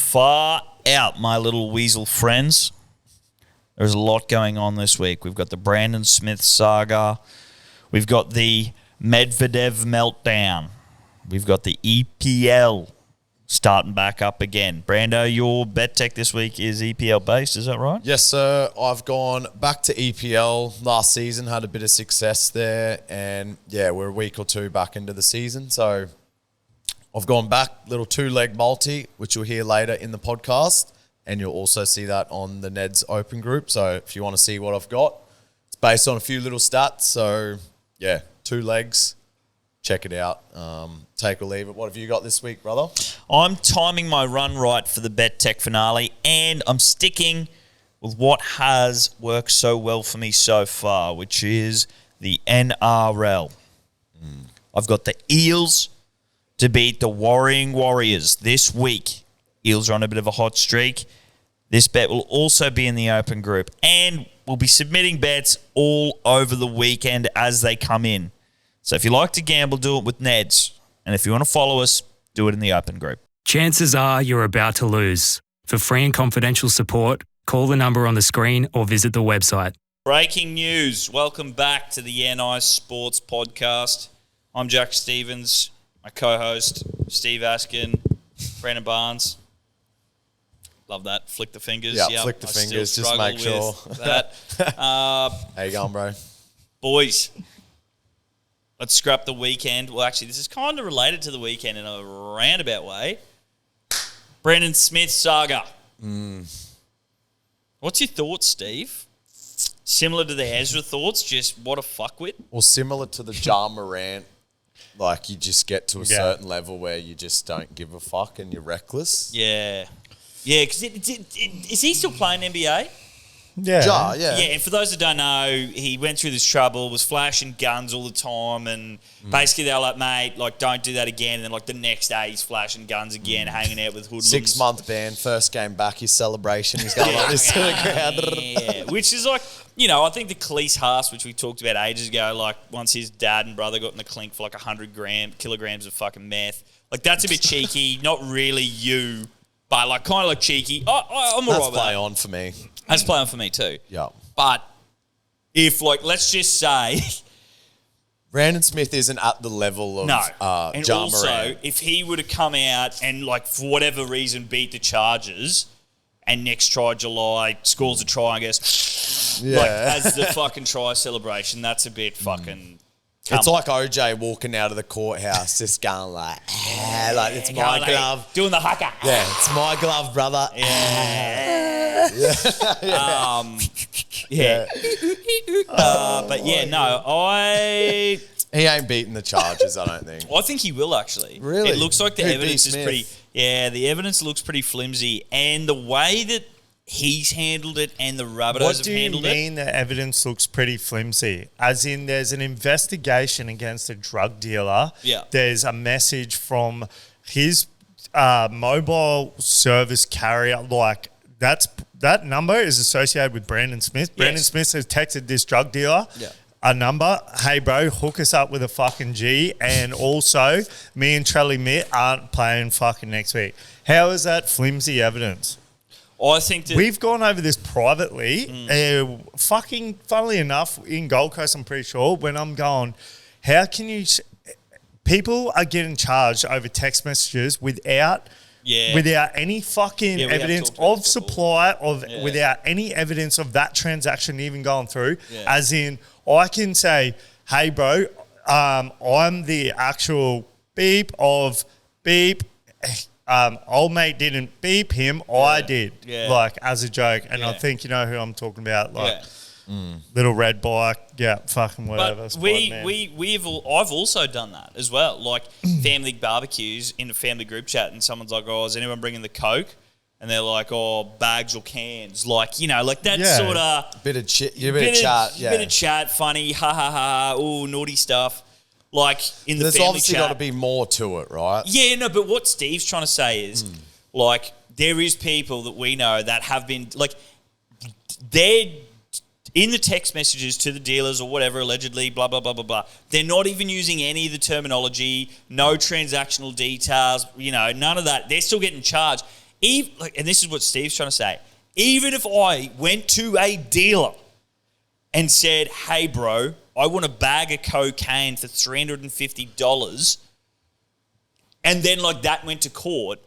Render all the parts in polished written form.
Far out, my little weasel friends. There's a lot going on this week. We've got the Brandon Smith saga. We've got the Medvedev meltdown. We've got the EPL starting back up again. Brando, your bet tech this week is EPL based, is that right? Yes, sir. I've gone back to EPL last season, had a bit of success there, and yeah, we're a week or two back into the season. So I've gone back, little 2-leg multi, which you'll hear later in the podcast, and you'll also see that on the Neds Open group. So if you want to see what I've got, it's based on a few little stats. So yeah, 2 legs. Check it out. Take or leave it. What have you got this week, brother? I'm timing my run right for the Bet Tech finale, and I'm sticking with what has worked so well for me so far, which is the NRL. I've got the Eels to beat the Worrying Warriors this week. Eels are on a bit of a hot streak. This bet will also be in the open group, and we'll be submitting bets all over the weekend as they come in. So if you like to gamble, do it with Neds. And if you want to follow us, do it in the open group. Chances are you're about to lose. For free and confidential support, call the number on the screen or visit the website. Breaking news. Welcome back to the NI Sports Podcast. I'm Jack Stevens, my co-host, Steve Askin, Brandon Barnes. Love that. Flick the fingers. Yeah, flick the fingers. Just make sure. That. How you going, bro? Boys, let's scrap the weekend. Well, actually, this is kind of related to the weekend in a roundabout way. Brandon Smith saga. What's your thoughts, Steve? Similar to the Ezra thoughts, just what a fuckwit? Or similar to the Ja Morant, like you just get to a certain level where you just don't give a fuck and you're reckless. Yeah. Yeah, because is he still playing NBA? Ja, Yeah, and for those that don't know, he went through this trouble, was flashing guns all the time, and basically they were like, mate, like, don't do that again. And then, like, the next day he's flashing guns again, hanging out with hoodlums. 6-month ban, first game back, his celebration, he's going like this to the ground. Yeah, which is like, you know, I think the Khalees Haas, which we talked about ages ago, like, once his dad and brother got in the clink for like 100 kilograms of fucking meth, like, that's a bit cheeky, not really you, but, like, kind of like cheeky. I'm all right with that. That's play on for me. That's playing for me too. Yeah. But if, like, let's just say... Brandon Smith isn't at the level of and Ja also, Morant. if he were to come out and, like, for whatever reason beat the Chargers and next try July scores a try and goes, like, as the fucking try celebration, that's a bit fucking... It's like OJ walking out of the courthouse, just going like it's my glove. Doing the haka. Yeah, it's my glove, brother. Yeah. But yeah, no, He ain't beating the Chargers, I don't think. I think he will actually. Really? It looks like the Who evidence beat is Smith? pretty... Yeah, the evidence looks pretty flimsy. And the way that he's handled it and the Rabbitohs What have do you handled mean the evidence looks pretty flimsy? As in there's an investigation against a drug dealer. Yeah. There's a message from his mobile service carrier. Like, that number is associated with Brandon Smith. Brandon Smith has texted this drug dealer a number. Hey, bro, hook us up with a fucking G. And also, me and Trelly Mitt aren't playing fucking next week. How is that flimsy evidence? I think that... We've gone over this privately. Funnily enough, in Gold Coast, I'm pretty sure, when I'm going, how can you... People are getting charged over text messages without any fucking evidence of supply, without any evidence of that transaction even going through. Yeah. As in, I can say, hey, bro, I'm the actual beep of beep. Old mate didn't beep him, I did, like, as a joke. And I think you know who I'm talking about, like, little red bike, fucking whatever. But I've also done that as well, like family barbecues in a family group chat, and someone's like, oh, is anyone bringing the Coke? And they're like, oh, bags or cans, like, you know, like that sort of... Bit of chat, funny, ha ha ha, oh, naughty stuff. Like, in the There's family obviously got to be more to it, right? Yeah, no, but what Steve's trying to say is, like, there is people that we know that have been, like, they're in the text messages to the dealers or whatever, allegedly, blah, blah, blah, blah, blah. They're not even using any of the terminology, no transactional details, you know, none of that. They're still getting charged. and this is what Steve's trying to say, even if I went to a dealer and said, hey, bro, I want a bag of cocaine for $350, and then like that went to court,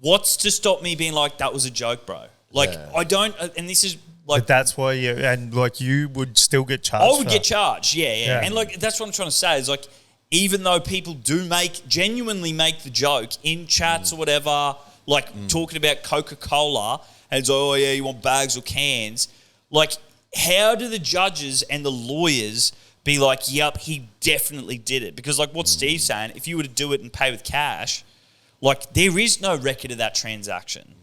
what's to stop me being like, that was a joke, bro? Like, I don't, and this is like. But that's why you would still get charged. I would get charged, yeah. And like, that's what I'm trying to say is like, even though people do genuinely make the joke in chats or whatever, like talking about Coca-Cola, and it's like, oh yeah, you want bags or cans? Like, how do the judges and the lawyers be like, yep, he definitely did it? Because like what Steve's saying, if you were to do it and pay with cash, like there is no record of that transaction.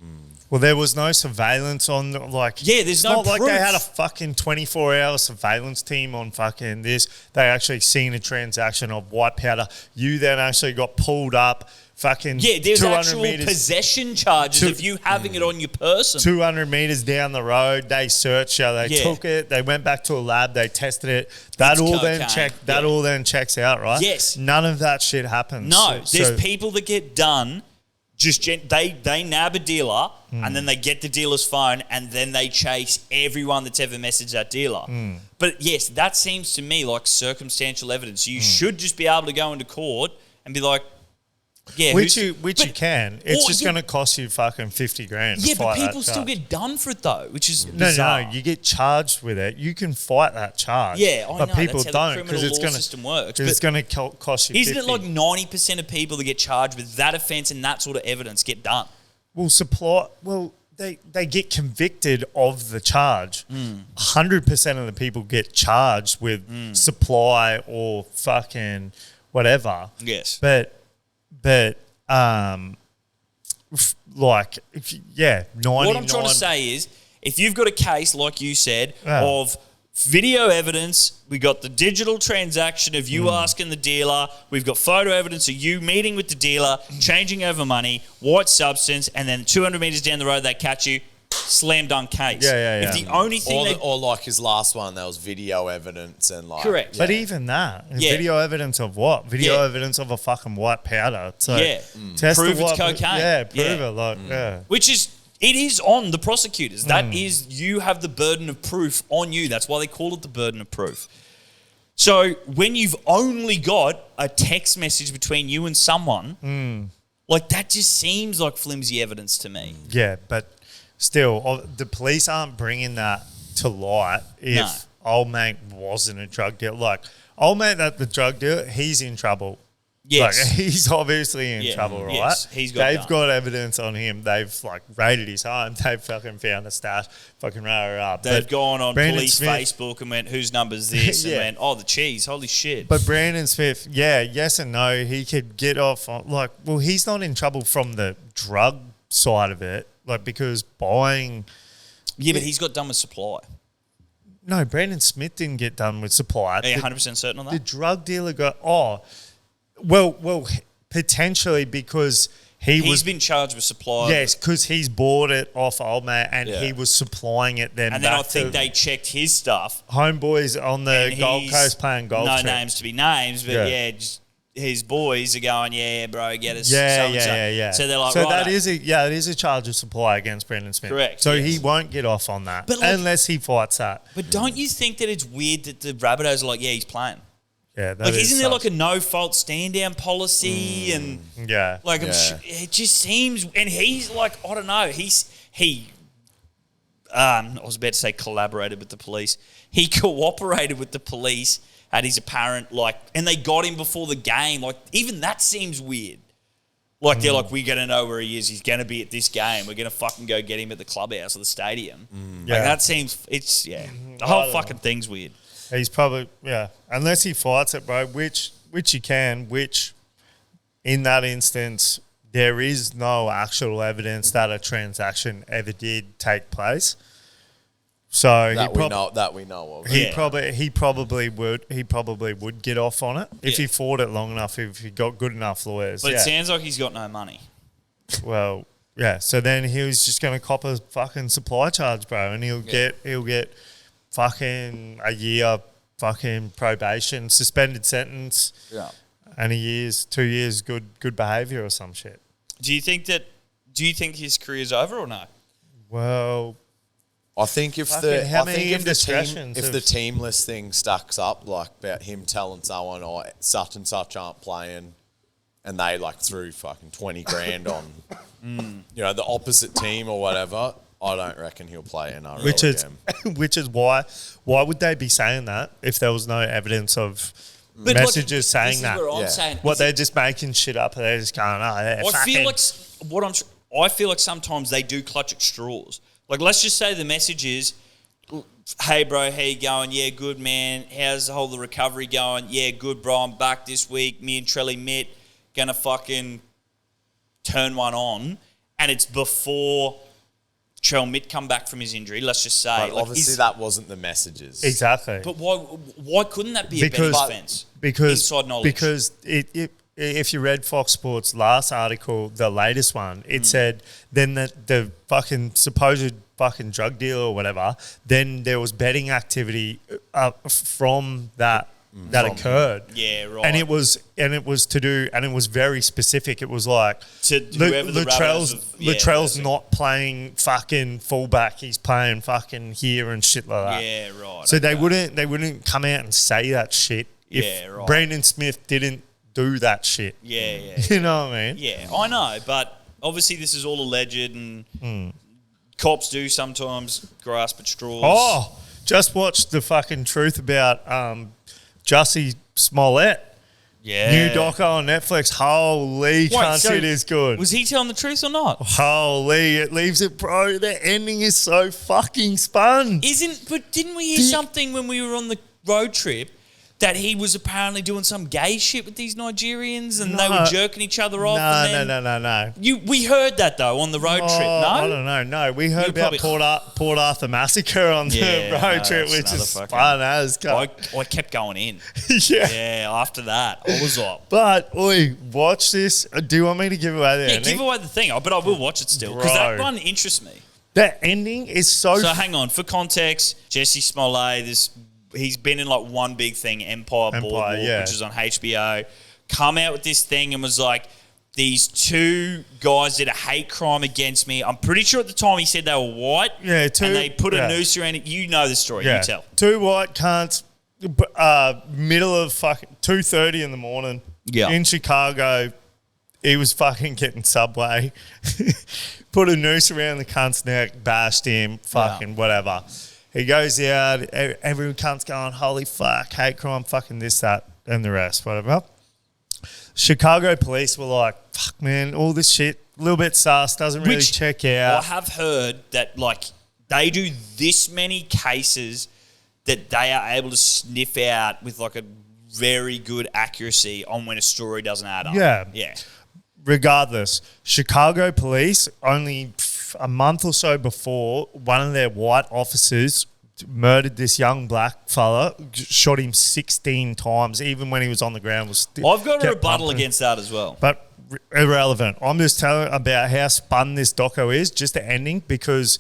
Well, there was no surveillance on, like... Yeah, there's no not like proof. they had a fucking 24-hour surveillance team on fucking this. They actually seen a transaction of white powder. You then actually got pulled up fucking Yeah, there's 200 actual meters, possession charges of you having it on your person. 200 meters down the road. They searched you. They took it. They went back to a lab. They tested it. That all then checks out, right? Yes. None of that shit happens. No, there's people that get done... they nab a dealer and then they get the dealer's phone and then they chase everyone that's ever messaged that dealer. But yes, that seems to me like circumstantial evidence. You should just be able to go into court and be like, yeah, which you can. It's just yeah. going to cost you fucking 50 grand. Yeah, to but fight that people still charge. get done for it though, which is bizarre. No, you get charged with it. You can fight that charge. Yeah, I but know. people That's how the don't because criminal it's law going system works. Because it's going to cost you. Isn't 50. it like 90% of people that get charged with that offence and that sort of evidence get done? They get convicted of the charge. 100% of the people get charged with supply or fucking whatever. Yes. But like, 99. What I'm trying to say is, if you've got a case, like you said, of video evidence, we got the digital transaction of you asking the dealer, we've got photo evidence of you meeting with the dealer, changing over money, white substance, and then 200 metres down the road they catch you, slam dunk case. Yeah. If the only thing or like his last one, there was video evidence and like... Correct. But even that, video evidence of what? Video evidence of a fucking white powder. So test prove the it's white, cocaine. Yeah, prove it. Like, Which is, it is on the prosecutors. That is, you have the burden of proof on you. That's why they call it the burden of proof. So when you've only got a text message between you and someone, like that just seems like flimsy evidence to me. Yeah, but still, the police aren't bringing that to light if old mate wasn't a drug dealer. Like, old mate, the drug dealer, he's in trouble. Yes. Like, he's obviously in trouble, right? Yes, They've got evidence on him. They've, like, raided his home. They've fucking found a stash. Fucking rah. They've gone on Brandon police Smith, Facebook and went, whose number's this? And went, oh, the cheese. Holy shit. But Brandon Smith, yes and no. He could get off on, like, well, he's not in trouble from the drug side of it. Like, because buying... Yeah, but he's got done with supply. No, Brandon Smith didn't get done with supply. Are you 100% certain on that? The drug dealer got... Well, potentially because he's been charged with supply. Yes, because he's bought it off old mate and he was supplying it then. And then I think they checked his stuff. Homeboys on the Gold Coast playing golf. No names to be names, but just his boys are going, yeah, bro, get us. Yeah. So they're like, so right, it is a charge of supply against Brandon Smith. Correct. So he won't get off on that unless he fights that. But don't you think that it's weird that the Rabbitohs are like, yeah, he's playing? Yeah, like, isn't there like a no-fault stand-down policy and like it just seems, and he's like, I don't know, I was about to say collaborated with the police. He cooperated with the police at his apparent and they got him before the game. Like, even that seems weird. Like, they're like, we're going to know where he is. He's going to be at this game. We're going to fucking go get him at the clubhouse or the stadium. Like, that seems, the whole fucking thing's weird. He's probably, unless he fights it, bro, which he can, which in that instance, there is no actual evidence that a transaction ever did take place. So that we know of. He probably would get off on it if he fought it long enough, if he got good enough lawyers. But it sounds like he's got no money. Well, so then he was just going to cop a fucking supply charge, bro, and he'll get fucking a year fucking probation, suspended sentence, and 2 years good behaviour or some shit. Do you think that Do you think his career's over or no? Well, I think if Fucking the how I many think if the team indiscretions if have- the team list thing stacks up, like about him telling someone, "Oh, such and such aren't playing," and they like threw fucking 20 grand on, the opposite team or whatever, I don't reckon he'll play NRL which is again. which is why would they be saying that if there was no evidence of messages saying that? What I'm Yeah. saying. What Is they're just making shit up and they're just going, oh, yeah, I fucking. feel like I feel like sometimes they do clutch at straws. Like, let's just say the message is, "Hey, bro, how you going? Yeah, good, man. How's the recovery going? Yeah, good, bro. I'm back this week. Me and Trelly Mitt gonna fucking turn one on," and it's before Trell Mitt come back from his injury. Let's just say, But obviously that wasn't the messages. Exactly. But why couldn't that be a better defense? Because inside knowledge. Because if you read Fox Sports' last article, the latest one, it said then that the fucking supposed fucking drug dealer or whatever, then there was betting activity from that occurred. Yeah, right. And it was very specific. It was like To whoever the Rabbitohs have- yeah, Latrell's that's it. not playing fucking fullback. He's playing fucking here and shit like that. Yeah, right. So they okay. wouldn't come out and say that shit if Yeah, right. Brandon Smith didn't do that shit. Yeah. You know what I mean? Yeah, I know, but obviously this is all alleged, and cops do sometimes grasp at straws. Oh, just watched the fucking truth about Jussie Smollett. yeah. New doco on Netflix. Holy cunt, so it is good. Was he telling the truth or not? Holy, it leaves it, bro. The ending is so fucking spun. But didn't we hear something when we were on the road trip that he was apparently doing some gay shit with these Nigerians and they No. were jerking each other off? and then No. We heard that though on the road trip. No, I don't know. No, we heard You're about Port Arthur massacre on Yeah, the road no, trip, that's which another is fucking- fun as cunt. I kept going in. Yeah. Yeah, after that, I was like, But, oi, watch this. Do you want me to give away the yeah, ending? give away the thing. But I will watch it still because that Bro. one interests me. That ending is so... So hang on, for context, Jesse Smollett, he's been in like one big thing, Empire Boardwalk, yeah. which is on HBO, come out with this thing and was like, these two guys did a hate crime against me. I'm pretty sure at the time he said they were white. Yeah, and they put a noose around it. You know the story. You tell. Two white cunts, middle of fucking 2:30 in the morning in Chicago. He was fucking getting Subway. Put a noose around the cunt's neck, bashed him, fucking whatever. He goes out, every cunt's going, holy fuck, hate crime, fucking this, that, and the rest, whatever. Chicago police were like, fuck, man, all this shit, a little bit sus, doesn't really check out. I have heard that like they do this many cases that they are able to sniff out with like a very good accuracy on when a story doesn't add up. Yeah. Regardless, Chicago police, only a month or so before, one of their white officers murdered this young black fella, shot him 16 times, even when he was on the ground. I've got a kept rebuttal pumping. against that as well. But irrelevant. I'm just telling about how spun this doco is, just the ending, because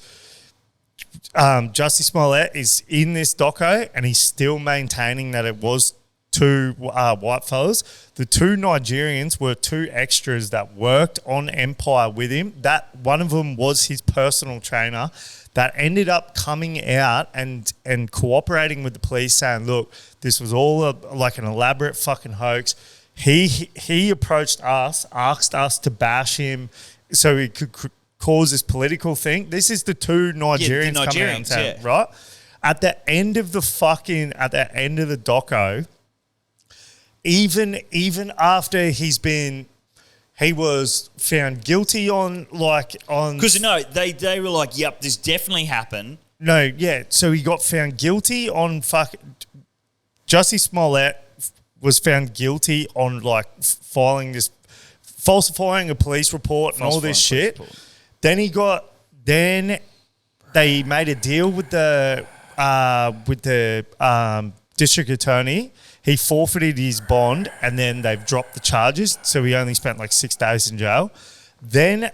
Jussie Smollett is in this doco and he's still maintaining that it was two white fellas. The two Nigerians were two extras that worked on Empire with him. That one of them was his personal trainer that ended up coming out and cooperating with the police, saying, look, this was all like an elaborate fucking hoax. He approached us, asked us to bash him so he could cause this political thing. This is the two Nigerians, coming out and saying, right? At the end of the doco, even after he was found guilty on Because they were like, yep, this definitely happened. No, yeah. So he got found guilty on Jussie Smollett was found guilty on falsifying a police report and all this shit. Then they made a deal with the district attorney. He forfeited his bond, and then they've dropped the charges. So he only spent like 6 days in jail. Then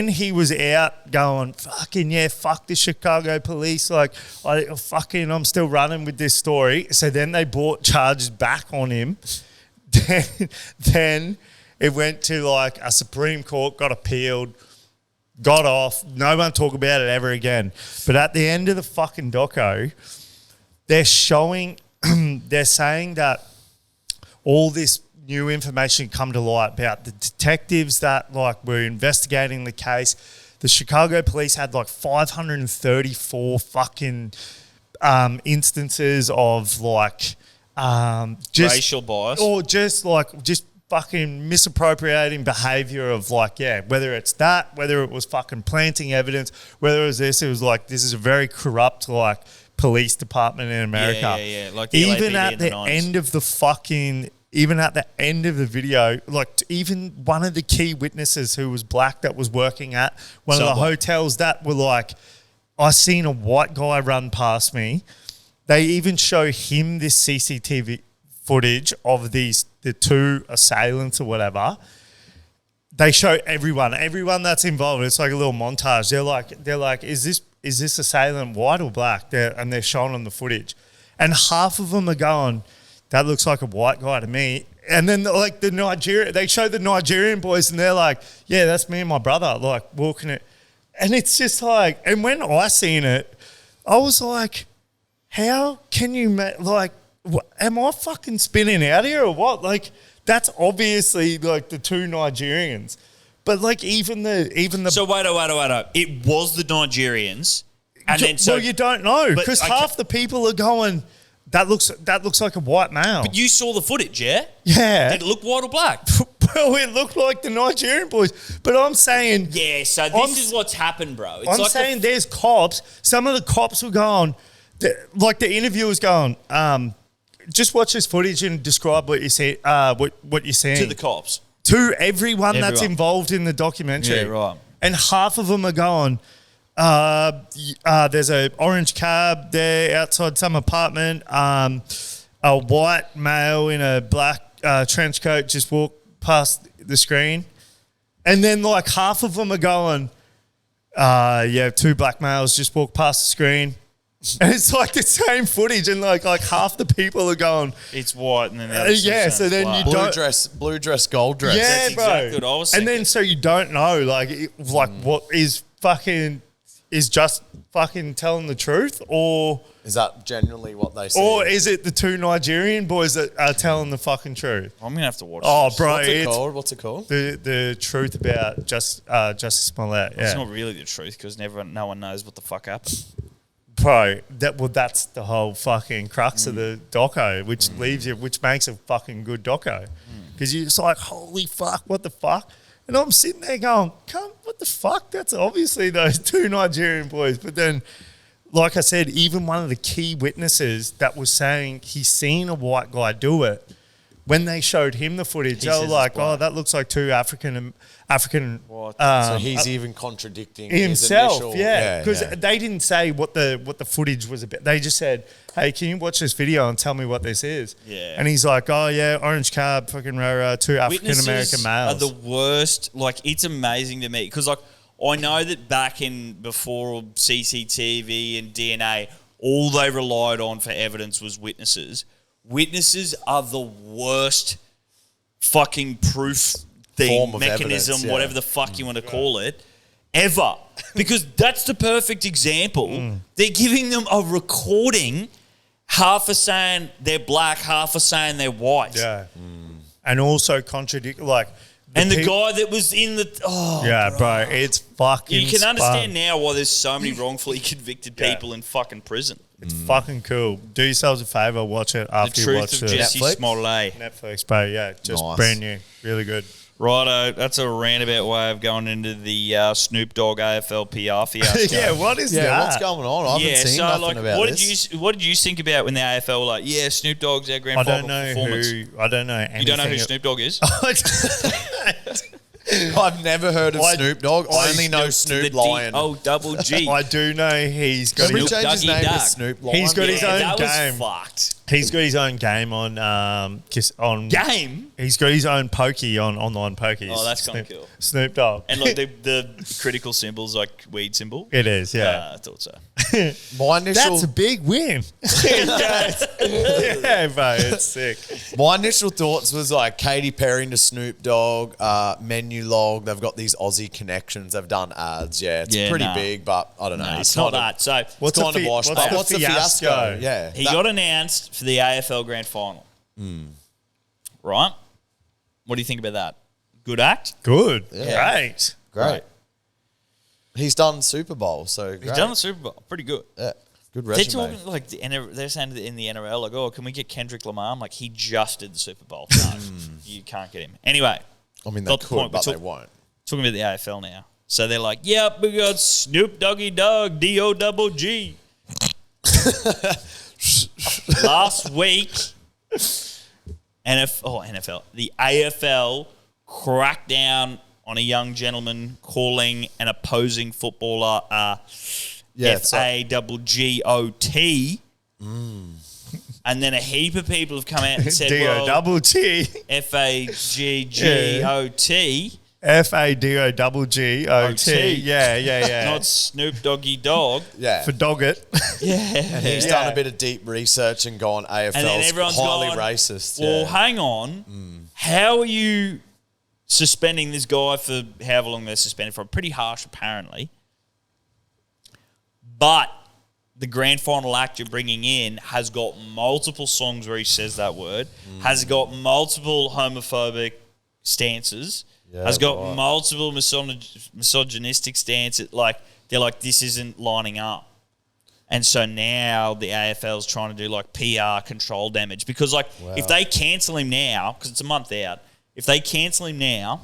he was out going, fucking yeah, fuck the Chicago police. Like, I'm still running with this story. So then they brought charges back on him. Then it went to like a Supreme Court, got appealed. got off. No one talk about it ever again. But at the end of the fucking doco, they're showing, they're saying that all this new information come to light about the detectives that like were investigating the case. The Chicago police had like 534 fucking instances of like just racial bias, or just fucking misappropriating behavior of like, yeah, whether it's that, whether it was fucking planting evidence, whether it was this, it was like, this is a very corrupt like police department in America. Yeah. Like the even LAPD at in the 90s. end of the fucking, even at the end of the video, like even one of the key witnesses who was black that was working at one of the Subway. hotels that were like, I seen a white guy run past me. They even show him this CCTV footage of the two assailants or whatever. They show everyone that's involved. It's like a little montage. They're like, is this assailant white or black? They're showing them the footage, and half of them are going, that looks like a white guy to me. And then like they show the Nigerian boys, and they're like, yeah, that's me and my brother, like walking it, and it's just like, and when I seen it, I was like, how can you am I fucking spinning out here or what? Like, that's obviously like the two Nigerians. But like even the So wait. It was the Nigerians, and then well, you don't know but because I half the people are going, that looks like a white male. But you saw the footage, yeah? Yeah. Did it look white or black? Well, it looked like the Nigerian boys. But I'm saying, Yeah. So this is what's happened, bro. It's I'm like saying there's cops. Some of the cops were going, like the interviewer's going, just watch this footage and describe what you see, what you're seeing. to the cops. To everyone that's Everyone. involved in the documentary. Yeah, right. And half of them are going, there's a orange cab there outside some apartment. A white male in a black trench coat just walked past the screen. And then like half of them are going, two black males just walked past the screen. And it's like the same footage, and like half the people are going, It's white, and then the other so then black. you Blue don't- dress, gold dress. yeah, That's bro. exactly what I was and thinking. then so you don't know, what is just fucking telling the truth, or Is that genuinely what they say? or is it the two Nigerian boys that are telling the fucking truth? I'm gonna have to watch. Oh, this. bro, What's it called? the truth about Justice Smollett. It's Yeah, not really the truth because no one knows what the fuck happened. bro. That's the whole fucking crux of the doco, which makes a fucking good doco, because you're just like, holy fuck, what the fuck. And I'm sitting there going, what the fuck? That's obviously those two Nigerian boys. But then, like I said, even one of the key witnesses that was saying he's seen a white guy do it, when they showed him the footage, they says were it's like, black. that looks like two African. What? So he's even contradicting Himself, his initial, because they didn't say what the footage was about. They just said, "Hey, can you watch this video and tell me what this is?" Yeah. And he's like, "Oh yeah, orange cab, fucking two African American Witnesses males." are the worst. Like, it's amazing to me because, like, I know that back in before CCTV and DNA, all they relied on for evidence was witnesses. Witnesses are the worst fucking proof thing, Form of mechanism, evidence, yeah. whatever the fuck you want to call it, ever. Because that's the perfect example. They're giving them a recording, half are saying they're black, half are saying they're white. yeah, and also contradict And the peop- guy that was in the bro, it's fucking. you can understand fun. now why there's so many wrongfully convicted Yeah. people in fucking prison. It's fucking cool. Do yourselves a favor, watch it The after you watch truth of the Jesse Netflix? Smollett. Netflix, bro. Yeah, just Nice. brand new, really good. Righto, that's a roundabout way of going into the Snoop Dogg AFL PR fiasco. Yeah, what is Yeah, that? what's going on? I haven't seen nothing about what this. did you think about when the AFL were like, yeah, Snoop Dogg's our grand I final don't know performance? I don't know. You don't know who anything- Snoop Dogg is? I've never heard of I- Snoop Dogg. I only know To Snoop the Lion. double G. I do know he's got Can we his, Snoop change his Doggy name to Dogg. Snoop Lion? He's got his own that game. was fucked. He's got his own game on Game? He's got his own pokey on online pokies. Oh, that's kind of cool. Snoop Dogg. And like the critical symbol's like weed symbol. It is, yeah. I thought so. My initial That's a big win. Yeah, bro, it's sick. My initial thoughts was like Katy Perry to Snoop Dogg, Menu Log. They've got these Aussie connections. They've done ads. Yeah, it's pretty big, but I don't know. No, it's not that. So What's kind of washed. But what's the fiasco? Yeah, he got announced for the AFL Grand Final. Right? What do you think about that? Good act? Good. Yeah. Great. great. He's done Super Bowl, so He's great. done the Super Bowl. Pretty good. Yeah, good They're resume. talking like they're saying in the NRL, like, oh, can we get Kendrick Lamar? I'm like, he just did the Super Bowl. No, you can't get him. Anyway, I mean, they got the could, point. but they won't. Talking about the AFL now. So they're like, yep, we got Snoop Doggy Dogg, D-O-double-G. Last week, NFL, the AFL cracked down on a young gentleman calling an opposing footballer F-A-double-G-O-T. And then a heap of people have come out and said, D-O-double-T. F-A-G-G-O-T. F-A-D-O-double-G-O-T. Yeah. Not Snoop Doggy Dog. Yeah. For Doggett. And he's done a bit of deep research and gone AFL's And then everyone's highly gone, racist. Well, hang on. How are you suspending this guy for however long they're suspended for? Pretty harsh, apparently. But the grand final act you're bringing in has got multiple songs where he says that word, has got multiple homophobic stances, has got multiple misogynistic stances. Like, they're like, this isn't lining up. And so now the AFL's trying to do like PR control damage because like if they cancel him now, because it's a month out, if they cancel him now,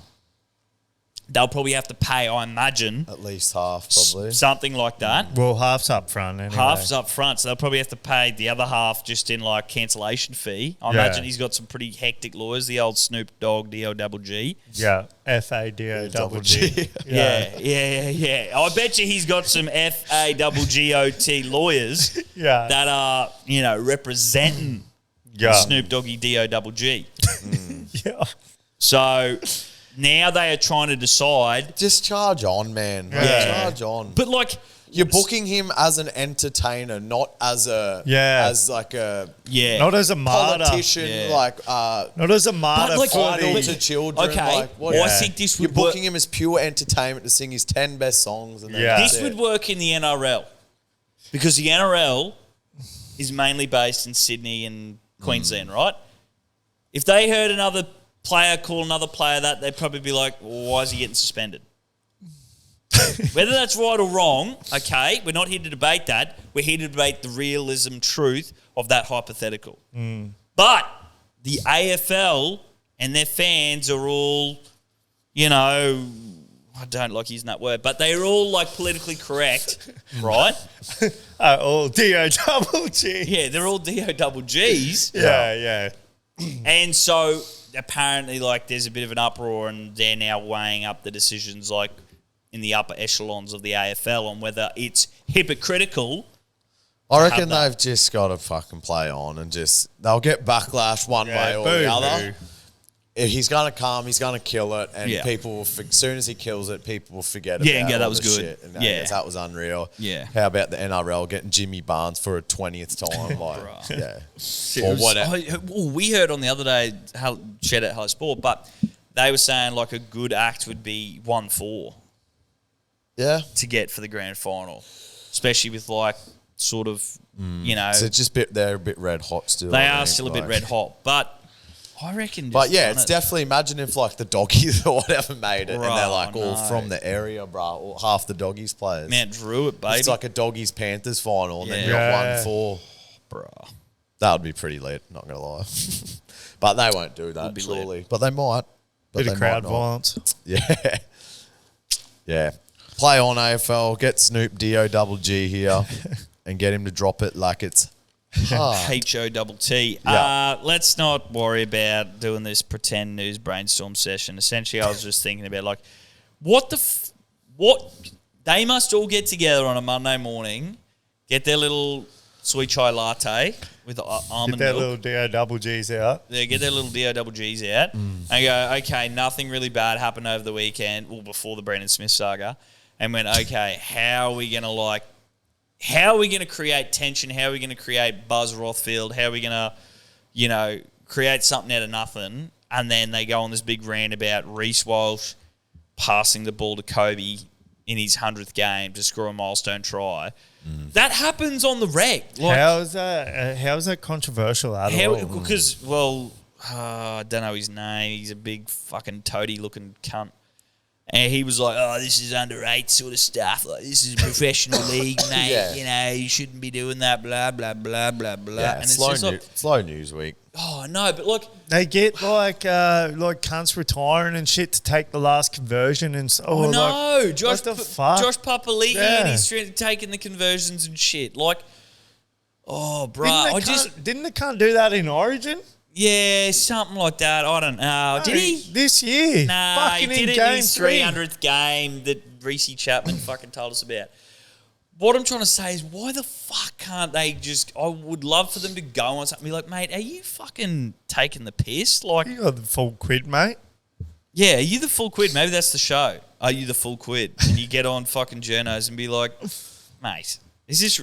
they'll probably have to pay, I imagine, at least half, probably. something like that. Well, half's up front anyway. Half's up front, so they'll probably have to pay the other half just in like cancellation fee. I imagine he's got some pretty hectic lawyers, the old Snoop Dogg, D-O-double-G. Yeah, F-A-D-O-double-G. Yeah. I bet you he's got some F-A-double-G-O-T lawyers that are, representing Snoop Doggy D-O-double-G. Yeah. So now they are trying to decide. Just charge on, man. Like, charge on. But like, you're booking him as an entertainer, not as a not as a martyr. politician, not as a martyr. idol to children. Okay, Like, I think this you're would work. booking him as pure entertainment to sing his 10 best songs. And then This would work in the NRL because the NRL is mainly based in Sydney and Queensland, right? If they heard another player call another player that, they'd probably be like, well, why is he getting suspended? Whether that's right or wrong, okay, we're not here to debate that. We're here to debate the realism truth of that hypothetical. But the AFL and their fans are all, I don't like using that word, but they're all like politically correct, right? All D-O-double-G. Yeah, they're all D-O-double-Gs. Yeah. And so apparently, like, there's a bit of an uproar, and they're now weighing up the decisions, like, in the upper echelons of the AFL on whether it's hypocritical. I reckon they've just got to fucking play on and they'll get backlash one way or the other. If he's going to come, he's going to kill it, and people will, as soon as he kills it, people will forget about that all was the good. shit. And that was unreal. Yeah. How about the NRL getting Jimmy Barnes for a 20th time? Or whatever. We heard on the other day, shared at High Sport, but they were saying like a good act would be 1-4 to get for the grand final, especially with like sort of, So just they're a bit red hot still. They are still a bit red hot, but I reckon. But yeah, it's definitely, imagine if like the doggies or whatever made it, and they're like all from the area, bro. Or half the doggies players. Mount Druitt, baby. It's like a doggies Panthers final, and then you got 1-4. Bro. That would be pretty lit, not gonna lie. But they won't do that, surely. But they might. Bit of crowd violence. Yeah. Yeah. Play on AFL, get Snoop D-O-double-G here, and get him to drop it like it's H-O-double-T. Let's not worry about doing this pretend news brainstorm session. Essentially, I was just thinking about like, what they must all get together on a Monday morning, get their little sweet chai latte with almond Get that milk. little DO double G's out. Yeah, get their little DO double G's out and go, okay, nothing really bad happened over the weekend, well, before the Brandon Smith saga, and went, okay, how are we going to create tension? How are we going to create Buzz Rothfield? How are we going to, create something out of nothing? And then they go on this big rant about Reece Walsh passing the ball to Kobe in his 100th game to score a milestone try. That happens on the reg. How is that controversial at all? Because, I don't know his name. He's a big fucking toady-looking cunt. And he was like, oh, this is under 8 sort of stuff. Like, this is a professional league, mate. Yeah. You shouldn't be doing that, blah, blah, blah, blah, blah. Yeah, and it's slow, just like, slow news week. oh, no, but look, They get like cunts retiring and shit to take the last conversion and so. oh, no. Like, Josh, what the fuck? Josh Papali'i Yeah. and he's taking the conversions and shit. Like, oh, bro. Didn't the cunt do that in Origin? Yeah, something like that. I don't know. Did he? This year. Nah, he Fucking did in it in game his 3. 300th game that Reece Chapman fucking told us about. What I'm trying to say is, why the fuck can't they just... I would love for them to go on something and be like, mate, are you fucking taking the piss? Like, You got the full quid, mate. yeah, are you the full quid? Maybe that's the show. Are you the full quid? And you get on fucking journos and be like, mate, is this...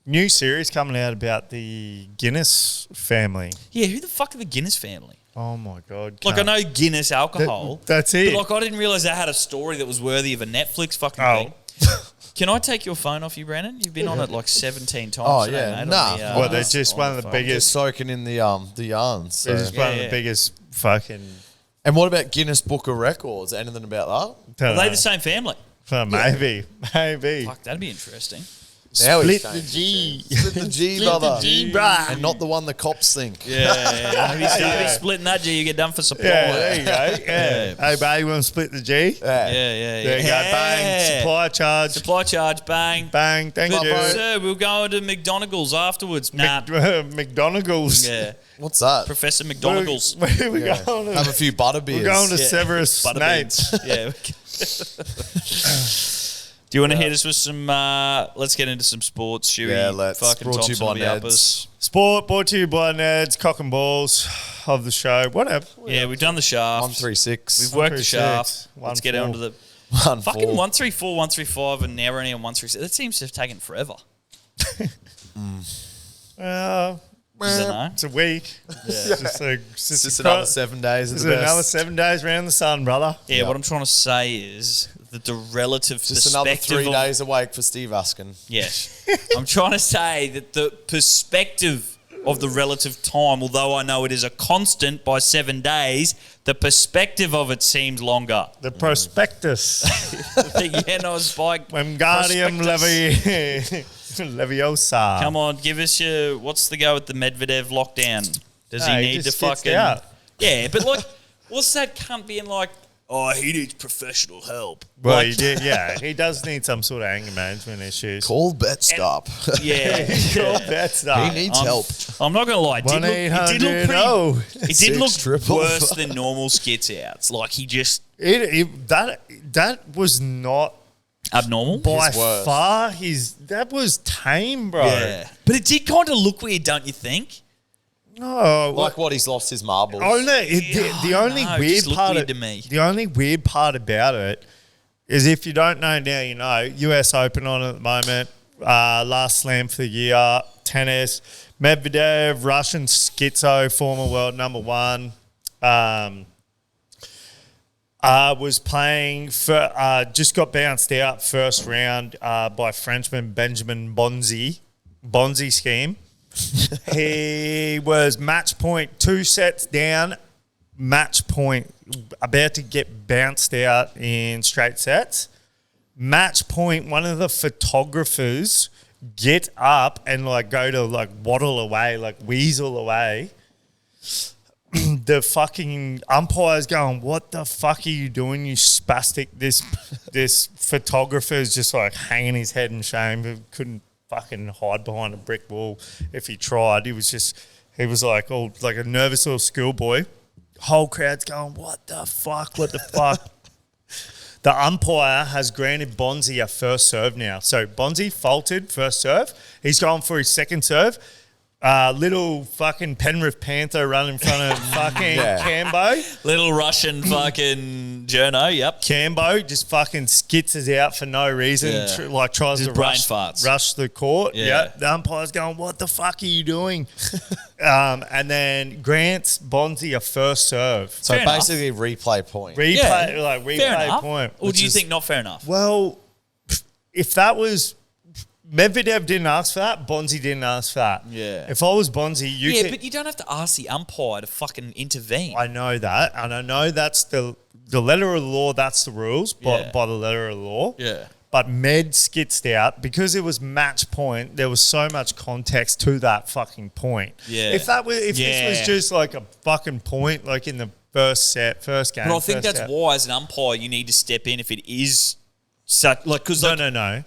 New series coming out about the Guinness family. Yeah, who the fuck are the Guinness family? Oh my god! Like, I know Guinness alcohol. That's it. But, like, I didn't realise that had a story that was worthy of a Netflix fucking Oh. thing. Can I take your phone off you, Brandon? You've been on it like 17 times. Oh, today, yeah. mate, Nah. on the, Well, they're just on one of the phone. biggest- Just soaking in the yarns. So. They're just one of Yeah. the biggest fucking. And what about Guinness Book of Records? Anything about Are they the same family? Maybe. Fuck, that'd be interesting. that? Now Split he's the G. Split the G, brother. bruh. And not the one the cops think. Yeah. Maybe start splitting that G, you get done for supply. Yeah, there you go. Yeah. Yeah. Hey, babe, you want to split the G? Yeah. Yeah. There you go. Bang. Supply charge. Supply charge, bang. Bang. Thank But, you. sir, we'll go to McDonald's afterwards. Nah. McDonald's. Yeah. What's that? Professor McDonald's. Where we Yeah. going to? Have a few butter beers. We're going to Yeah. Severus Butterbeans. Snape. Yeah. Do you want to hit us with some? Let's get into some sports. Should Yeah, we? let's. Fucking Brought to you Thompson by will be up Neds. us. Sport brought to you by Neds, cock and balls of the show. Whatever. Yeah, we've done the shaft. 136. We've worked the 136, shaft. Let's get 1-4. on to the 1-4. fucking 134, 135, and now we're only on 136. That seems to have taken forever. I don't know. It's a week. It's Just another 7 days of It's the best. another 7 days around the sun, brother. Yeah, Yeah. what I'm trying to say is that the relative Just another perspective 3 of, days awake for Steve Askin. Yes. I'm trying to say that the perspective of the relative time, although I know it is a constant by 7 days, the perspective of it seems longer. The prospectus. Yeah, no, it's like Wingardium Leviosa. Come on, give us your. What's the go with the Medvedev lockdown? Does No, he he need to just gets fucking? out. Yeah, but like, what's that cunt being like? Oh, he needs professional help. Well, Like, he did, yeah. He does need some sort of anger management issues. Call bet stop. Yeah, Cool, yeah. that's He that. needs help. I'm not gonna lie. It did look pretty. 1-800-0. It did look 6-5-5. worse than normal skits outs. Like he just That was not abnormal. by His worst. far that was tame, bro. Yeah, but it did kind of look weird, don't you think? No, Like what he's lost his marbles. the only no, it weird just looked part weird to me. The only weird part about it is if you don't know now, you know. US Open on at the moment. Last slam for the year. Tennis. Medvedev, Russian schizo, former world number one. Was playing for. Just got bounced out first round by Frenchman Benjamin Bonzi scheme. He was match point 2 sets down, match point about to get bounced out in straight sets. Match point, one of the photographers get up and like go to like waddle away, like weasel away. The fucking umpire's going, what the fuck are you doing, you spastic? This photographer is just like hanging his head in shame. He couldn't fucking hide behind a brick wall if he tried. He was like a nervous little schoolboy. Whole crowd's going, what the fuck? The umpire has granted Bonzi a first serve now. So Bonzi faulted first serve. He's going for his second serve. Little fucking Penrith Panther run in front of fucking Cambo. Little Russian fucking journo, yep. Cambo just fucking skitzes out for no reason, Yeah. tries Just to brain rush the court. Yeah. The umpire's going, what the fuck are you doing? And then grants Bonzi a first serve. So Fair enough. basically, replay point. Fair Replay enough. point. Or do you think not fair enough? Well, if that was... Medvedev didn't ask for that. Bonzi didn't ask for that. Yeah. If I was Bonzi, But you don't have to ask the umpire to fucking intervene. I know that, and I know that's the letter of the law. That's the rules, Yeah. by the letter of the law. Yeah. But Med skitzed out because it was match point. There was so much context to that fucking point. Yeah. If this was just like a fucking point, like in the first game. But I think that's why, as an umpire, you need to step in if it is such because No.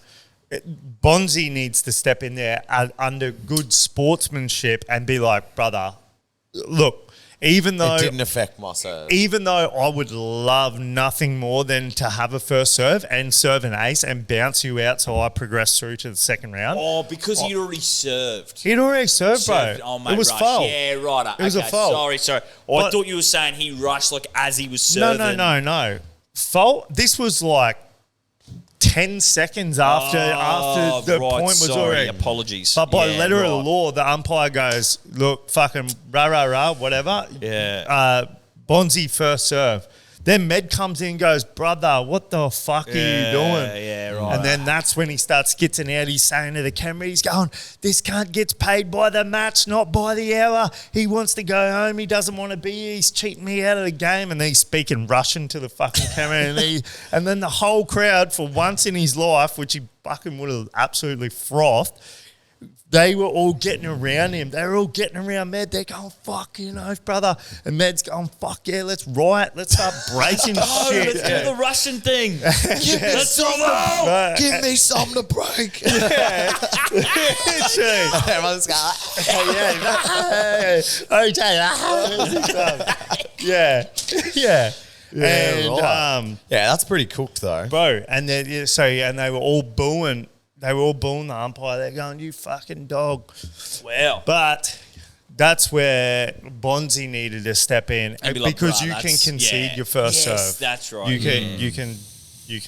Bonzi needs to step in there under good sportsmanship and be like, brother, look, even though It didn't affect my serve. even though I would love nothing more than to have a first serve and serve an ace and bounce you out so I progress through to the second round. Oh, because he'd already served. He'd already served, bro. Oh, mate, it was right. foul. Yeah, right. It was a okay, foul. Sorry. But- I thought you were saying he rushed like as he was serving. No. Fault. This was like 10 seconds after the right, point was sorry, already. apologies. But by Yeah, letter of the right. law, the umpire goes, look, fucking rah, whatever. Yeah. Bonzi first serve. Then Med comes in and goes, brother, what the fuck are you doing? Yeah, right. And then that's when he starts skitzing out. He's saying to the camera, he's going, this cunt gets paid by the match, not by the hour. He wants to go home. He doesn't want to be here. He's cheating me out of the game. And then he's speaking Russian to the fucking camera. And then the whole crowd, for once in his life, which he fucking would have absolutely frothed, they were all getting around him. They were all getting around Med. They're going, fucking oath, brother. And Med's going, fuck yeah, let's riot. Let's start breaking Oh, shit. let's do the Russian thing. Give me something to break. Everyone's Yeah. And, right. Yeah, that's pretty cooked though. bro, and they were all booing. They were all booing the umpire. They're going, you fucking dog. Wow. But that's where Bonzi needed to step in And be like, because "Bruh, you can that's- concede yeah. your first Yes, serve. that's right. You can.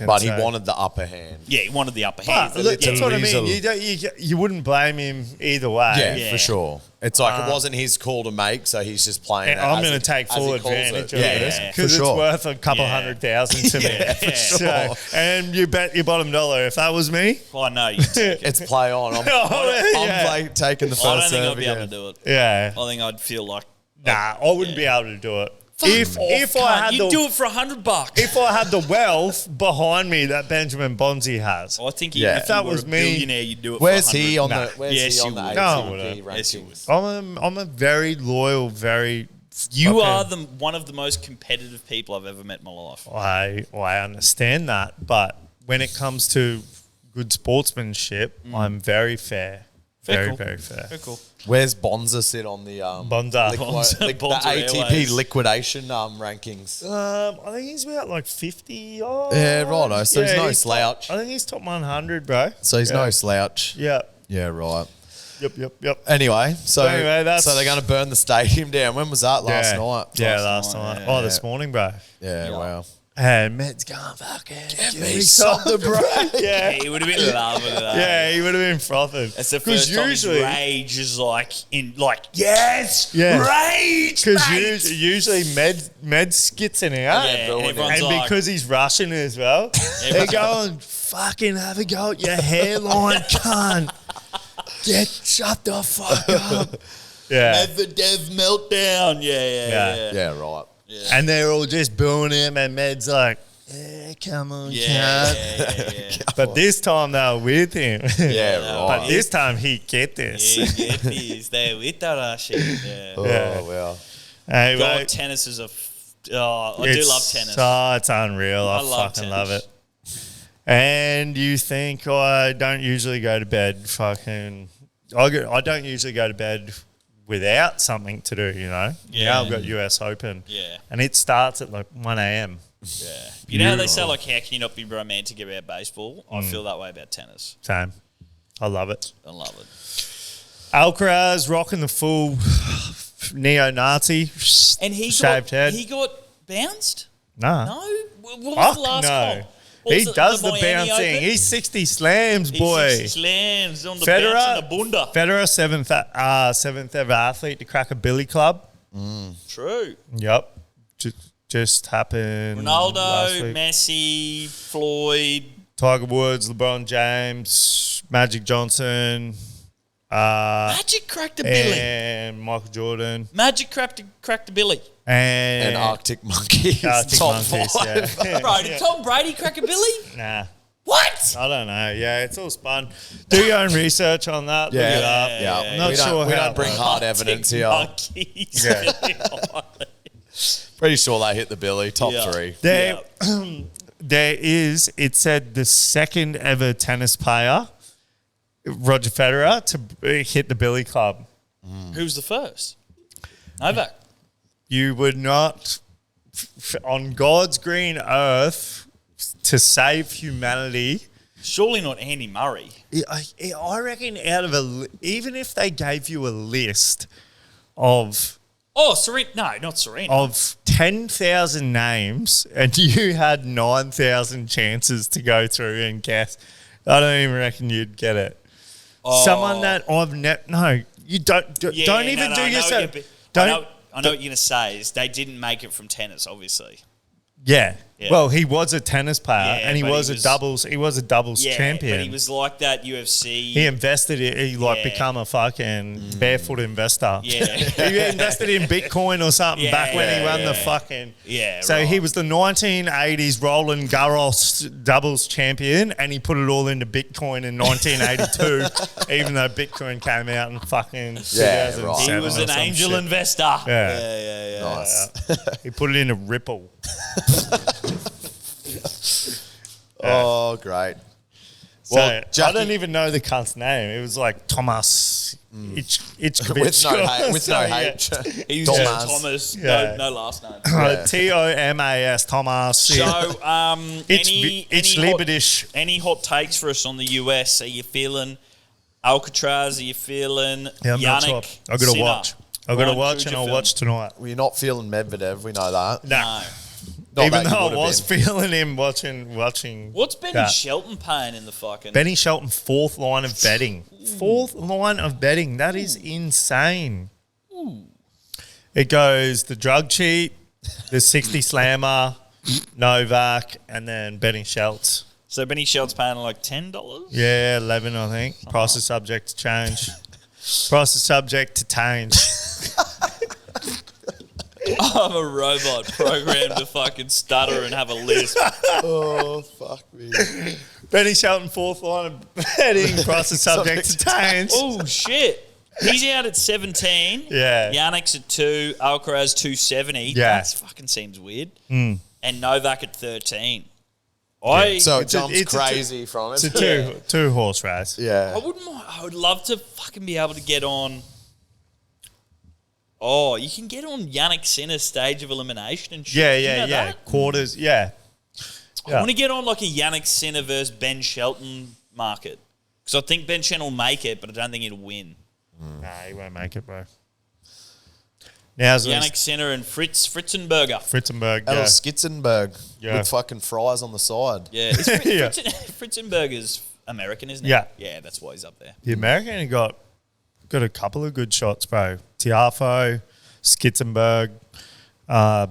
But he say- wanted the upper hand. Yeah, he wanted the upper hand. But look, that's what I Lethal. mean. You wouldn't blame him either way. Yeah, Yeah. for sure. It's like it wasn't his call to make, so he's just playing. And it I'm as going to he- take as full he calls advantage it. of Yeah, this for because it's sure. worth a couple Yeah. 100,000 to me. Yeah, for sure. And you bet your bottom dollar if that was me. I know you take it. It's play on. I'm Yeah. like taking the I don't first think serve I'd be able to again. do it. Yeah. I think I'd feel like Nah, I wouldn't be able to do it. If I Can't. had You do it for $100. if I had the wealth behind me that Benjamin Bonzi has. I think Yeah. if If that you was were a me- billionaire, you'd do it. Where's for 100. he on Nah. the? Where's Yes, he you on the would. No, I ATP wouldn't. Yes, you rankings? I'm a very loyal, very. You Okay. are one of the most competitive people I've ever met in my life. I understand that, but when it comes to good sportsmanship, I'm very fair. Very, cool. very fair. Very cool. Where's Bonza sit on the Bonza. the Bonza ATP Airways. liquidation rankings? I think he's about like 50. Oh, Yeah, righto. So he's no top- slouch. I think he's top 100, bro. So he's no slouch. Yeah. Yeah, right. Yep. Anyway, so that's- they're going to burn the stadium down. When was that? Last Yeah. night. Yeah, last night. yeah, Oh, this morning, bro. Yeah, wow. And Med's going, fucking give me something, bro. Yeah. He would have been loving that. Yeah, he would have been frothing. That's the first time his usually, rage is yes, Yeah. rage, because mate. usually Med's skitzing out. Yeah, and everyone's And like, because he's Russian as well, they're going, fucking have a go at your hairline, cunt. Shut the fuck up. Yeah. Medvedev meltdown. Yeah. Yeah, right. And they're all just booing him, and Med's like, yeah, come on, cunt. But this time they were with him. Yeah, But right. this time he get this. Yeah, get this. They're with that shit. Yeah. Oh, Yeah. wow. Hey, God, mate, tennis is I do love tennis. It's unreal. I love fucking tennis. love it. And you think I don't usually go to bed I don't usually go to bed without something to do, you know? Yeah. I've got US Open. Yeah. And it starts at like 1 a.m. Yeah. You know how they say, like, how can you not be romantic about baseball? I feel that way about tennis. Same. I love it. I love it. Alcaraz rocking the full neo-Nazi And shaved head. he got bounced? Nah. No? What was Fuck the last no. comp? What He was does the Miami bouncing. Open? He's 60 slams, He's boy. 60 slams on the bounce and the bunda. Federer, seventh ever athlete to crack a billy club. True. Yep. Just happened. last Ronaldo, week. Messi, Floyd. Tiger Woods, LeBron James, Magic Johnson, Magic cracked a billy. and Michael Jordan, Magic cracked a billy. and Arctic Monkeys. Arctic top Monkeys, 5. yeah. Bro, did Tom Brady crack a billy? Nah. What? I don't know. Yeah, it's all spun. Do your own research on that. Look it up. Yeah. Not we sure don't, we how don't bring it hard Arctic evidence here. Monkeys. Yeah. Pretty sure they hit the Billy. Top Yeah. 3. There, it said the second ever tennis player, Roger Federer, to hit the billy club. Who's the first? Novak. You would not, on God's green earth, to save humanity. Surely not Andy Murray. I reckon even if they gave you a list of Oh, Serena. No, not Serena. of 10,000 names and you had 9,000 chances to go through and guess, I don't even reckon you'd get it. Someone that I've no, you don't do yourself. I know what you're going to say is they didn't make it from tennis, obviously. Yeah. Yeah. Well, he was a tennis player Yeah, and he but was a doubles Yeah, champion. but he was like that UFC. He invested in, he Yeah. become a fucking barefoot investor. Yeah. He invested in Bitcoin or something Yeah, back when he yeah, won the yeah. fucking. Yeah, So right. he was the 1980s Roland Garros doubles champion and he put it all into Bitcoin in 1982, even though Bitcoin came out in fucking Yeah, 2007 right. He was or an some angel shit. investor. Yeah. Yeah. Nice. He put it into Ripple. Oh, great. So Well, I Jackie- don't even know the cunt's name. It was like Thomas Ichkovich. With no H. He was Thomas. Thomas. Yeah. No last name. Tomas Thomas. So, It's Liebedish. any hot takes for us on the US? Are you feeling Alcatraz? Are you feeling Yeah, I'm not sure. Yannick? I've got to Sinner? watch. I've got to Ryan watch and I'll Kruger watch tonight. We're not feeling Medvedev. We know that. No. Not Even that you though I would've was been. feeling him watching. What's Benny that. Shelton paying in the fucking? Benny Shelton, fourth line of betting. Fourth line of betting. That is insane. It goes the drug cheat, the 60 slammer, Novak, and then Benny Shelton. So Benny Shelton's paying like $10. Yeah, 11, I think. Price is subject to change. Price is subject to change. I'm a robot programmed to fucking stutter and have a lisp. Oh, fuck me. Benny Shelton, fourth line of betting. Price is subject to change. Oh shit! He's out at 17. Yeah. Yannick's at 2. Alcaraz 270. Yeah. That fucking seems weird. And Novak at 13. I So it It's a- jumps it's a crazy from It's it. a two horse race. Yeah. I wouldn't mind. I would love to fucking be able to get on. Oh, you can get on Yannick Sinner's stage of elimination and shit. Yeah, You know yeah. that? Quarters, yeah. I want to get on like a Yannick Sinner versus Ben Shelton market. Because I think Ben Shelton will make it, but I don't think he'll win. Nah, he won't make it, bro. Now's Yannick Sinner and Fritzenberger. Fritzenberg. Out Yeah. of Skitzenberg Yeah. with fucking fries on the side. Yeah, is Yeah. Fritzenberger's American, isn't he? Yeah. Yeah, that's why he's up there. The American got a couple of good shots, bro. Tiafo, Skitzenberg,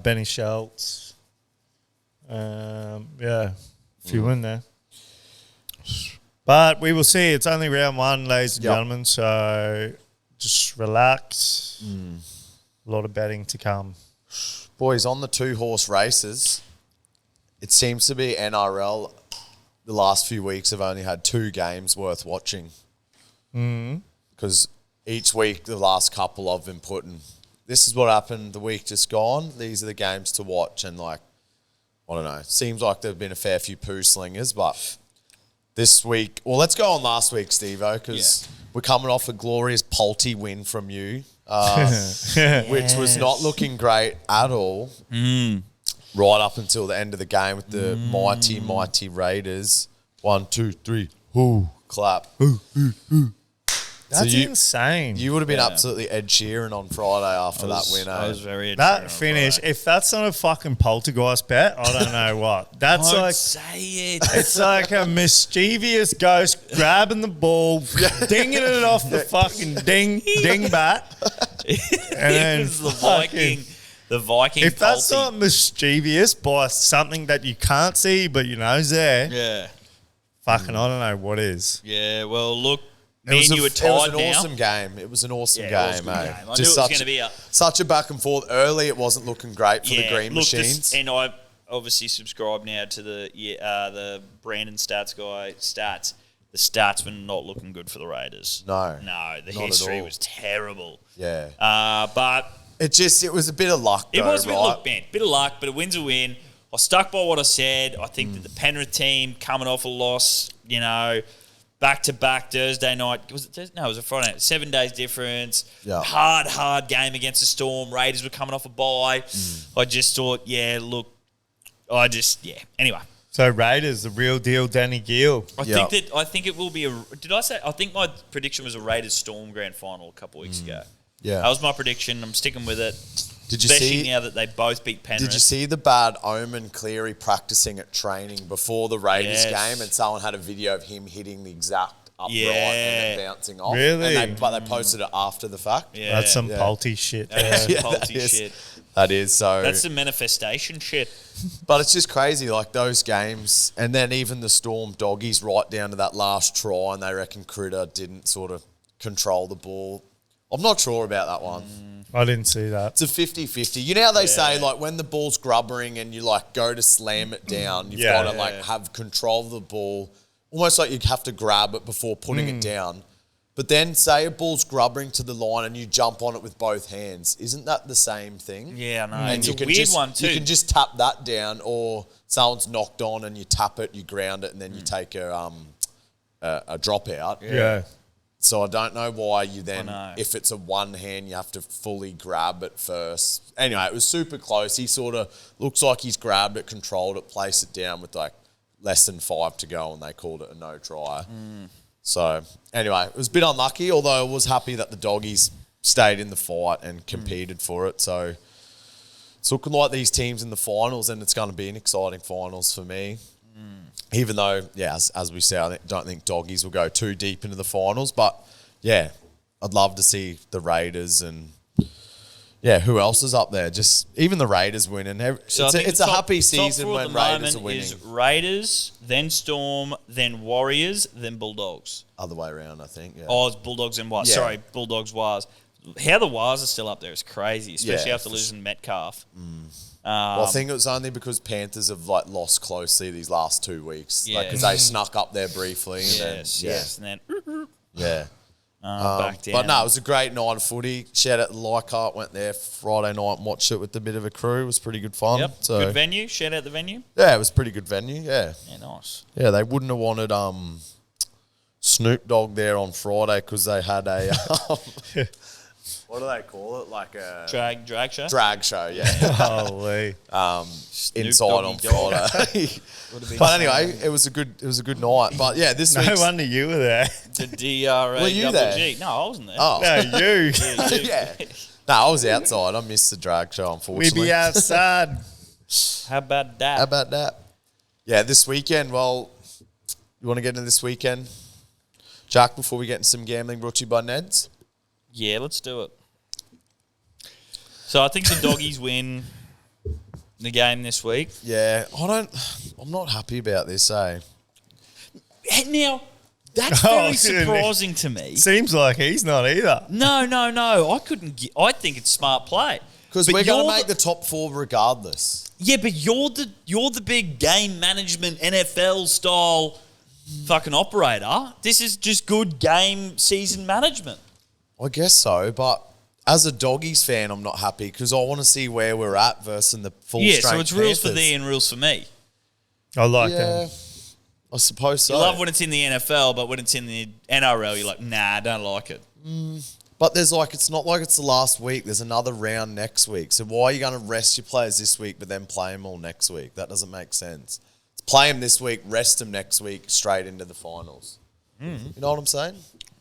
Benny Schultz. Yeah, a few in there. But we will see. It's only round one, ladies and Yep. gentlemen. So just relax. A lot of betting to come. Boys, on the 2-horse races, it seems to be NRL. The last few weeks have only had 2 games worth watching. Because each week, the last couple I've been putting, this is what happened the week just gone. These are the games to watch. And like, I don't know. Seems like there have been a fair few poo slingers, but this week, well, let's go on last week, Steve-O, because we're coming off a glorious Polty win from you, which was not looking great at all. right up until the end of the game with the mighty Raiders. 1, 2, 3, whoo, clap. That's you- insane. You would have been absolutely Ed Sheeran on Friday after that win. I was very that finish, if that's not a fucking poltergeist bet, I don't know what. That's Don't like say it. it's like a mischievous ghost grabbing the ball, dinging it off the fucking ding bat. And then It was the Viking. The Viking. If that's Polty. not mischievous by something that you can't see but you know's there, Yeah. fucking I don't know what is. Yeah. Well, look, It me was, and you were it was tied an now. awesome game. It was an awesome Yeah, it was a game, good mate. game. I knew it was gonna be such a back and forth. Early, it wasn't looking great for the Green look, Machines. and I obviously subscribe now to the Brandon Stats guy stats. The stats were not looking good for the Raiders. No, the not at history all. was terrible. Yeah. But It was a bit of luck, though, it was a bit, right? look, man, bit of luck, but a win's a win. I stuck by what I said. I think that the Penrith team coming off a loss, back to back Thursday night. Was it Thursday? No, it was a Friday night. 7 days difference. Yeah. Hard game against the Storm. Raiders were coming off a bye. I just thought, Anyway. So Raiders, the real deal, Danny Gill. I think it will be I think my prediction was a Raiders Storm grand final a couple weeks ago. Yeah. That was my prediction. I'm sticking with it. Did you Especially see? now that they both beat Penrith. Did you see the bad omen Cleary practicing at training before the Raiders Yes. game, and someone had a video of him hitting the exact upright Yeah. and then bouncing off? Really? But they posted it after the fact. Yeah. That's some Yeah. polty shit. That's some Yeah, faulty that is. shit. That is so. That's some manifestation shit. But it's just crazy, like those games, and then even the Storm doggies right down to that last try, and they reckon Critter didn't sort of control the ball. I'm not sure about that one. I didn't see that. It's a 50-50. You know how they say, like, when the ball's grubbering and you, like, go to slam it down, you've Yeah. got to, like, have control of the ball, almost like you have to grab it before putting it down. But then, say a ball's grubbering to the line and you jump on it with both hands. Isn't that the same thing? Yeah, I know. And It's you a can weird just, one too. You can just tap that down, or someone's knocked on and you tap it, you ground it, and then you take a dropout. Yeah. So I don't know why you then, know. if it's a one hand, you have to fully grab it first. Anyway, it was super close. He sort of looks like he's grabbed it, controlled it, placed it down with like less than 5 to go, and they called it a no try. So anyway, it was a bit unlucky, although I was happy that the doggies stayed in the fight and competed for it. So it's looking like these teams in the finals, and it's going to be an exciting finals for me. Even though, yeah, as we said, I don't think doggies will go too deep into the finals. But, yeah, I'd love to see the Raiders and, yeah, who else is up there? Just even the Raiders winning. So I think It's the a happy top season four at when the Raiders are moment winning. is Raiders, then Storm, then Warriors, then Bulldogs. Other way around, I think, yeah. Oh, it's Bulldogs and Wars. Yeah. Sorry, Bulldogs, Wars. How the Wars are still up there is crazy, especially Yeah, after losing Metcalf. Well, I think it was only because Panthers have like lost closely these last 2 weeks. Yeah. Because they snuck up there briefly. And Yes, and then yeah. back down. But no, it was a great night of footy. Shout out to Leichhardt, went there Friday night and watched it with a bit of a crew. It was pretty good fun. Yep, So, good venue. Shout out the venue. yeah, it was a pretty good venue. Yeah. Yeah, nice. Yeah, they wouldn't have wanted Snoop Dogg there on Friday because they had a what do they call it? Like a Drag show. drag show, yeah. Holy. Inside on Doggy Dog. Friday. But anyway, it was a good night. But yeah, this No week's wonder you were there. The DRA Were you double there? G. No, I wasn't there. oh No, you. yeah. No, I was outside. I missed the drag show, We unfortunately. be outside. How about that? How about that? Yeah, this weekend. Well, you want to get into this weekend, Jack? Before we get into some gambling, brought to you by Neds. Yeah, let's do it. So I think the doggies win the game this week. Yeah, I'm not happy about this. Now, that's Oh, very Nick. surprising to me. Seems like he's not either. No. I think it's smart play. Because But we're going you're to make the top 4 regardless. Yeah, but you're the big game management NFL style fucking operator. This is just good game season management. I guess so, but as a doggies fan, I'm not happy because I want to see where we're at versus the full Yeah, strength so it's rules for Panthers. thee and rules for me. I like Yeah, that. I suppose so. You love when it's in the NFL, but when it's in the NRL, you're like, nah, I don't like it. But there's like, it's not like it's the last week. There's another round next week. So why are you going to rest your players this week but then play them all next week? That doesn't make sense. Play them this week, rest them next week, straight into the finals. You know what I'm saying?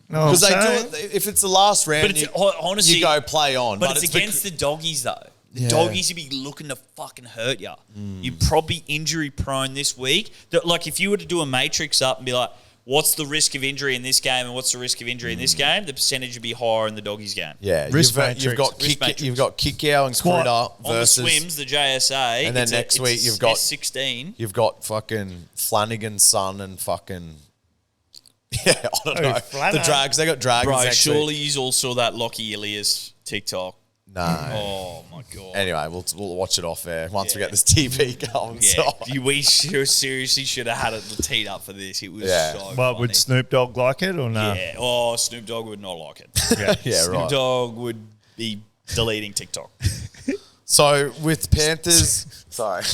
No, Because they do it, if it's the last round, But it's honestly, you go play on. But it's against the doggies though. The Yeah. doggies would be looking to fucking hurt you. You're probably injury prone this week. Like if you were to do a matrix up and be like, what's the risk of injury in this game and what's the risk of injury in this game? The percentage would be higher in the doggies game. Yeah, Risk you've matrix. got Risk matrix. you've got Kikau and Squat. Critter On the versus, swims, the JSA, and then next week you've got S16. You've got fucking Flanagan's son and fucking I don't know. Flano. The Drags, they got Dragons Bro, next surely week. you all saw that Lockie Ilias TikTok. No. Oh my god. Anyway, we'll watch it off air once we Yeah. get this TV going. Yeah, So. we seriously should have had it teed up for this. It was Yeah. so But funny. would Snoop Dogg like it or no? Yeah. Oh, Snoop Dogg would not like it. Yeah, Snoop right. Dogg would be deleting TikTok. So with Panthers, sorry,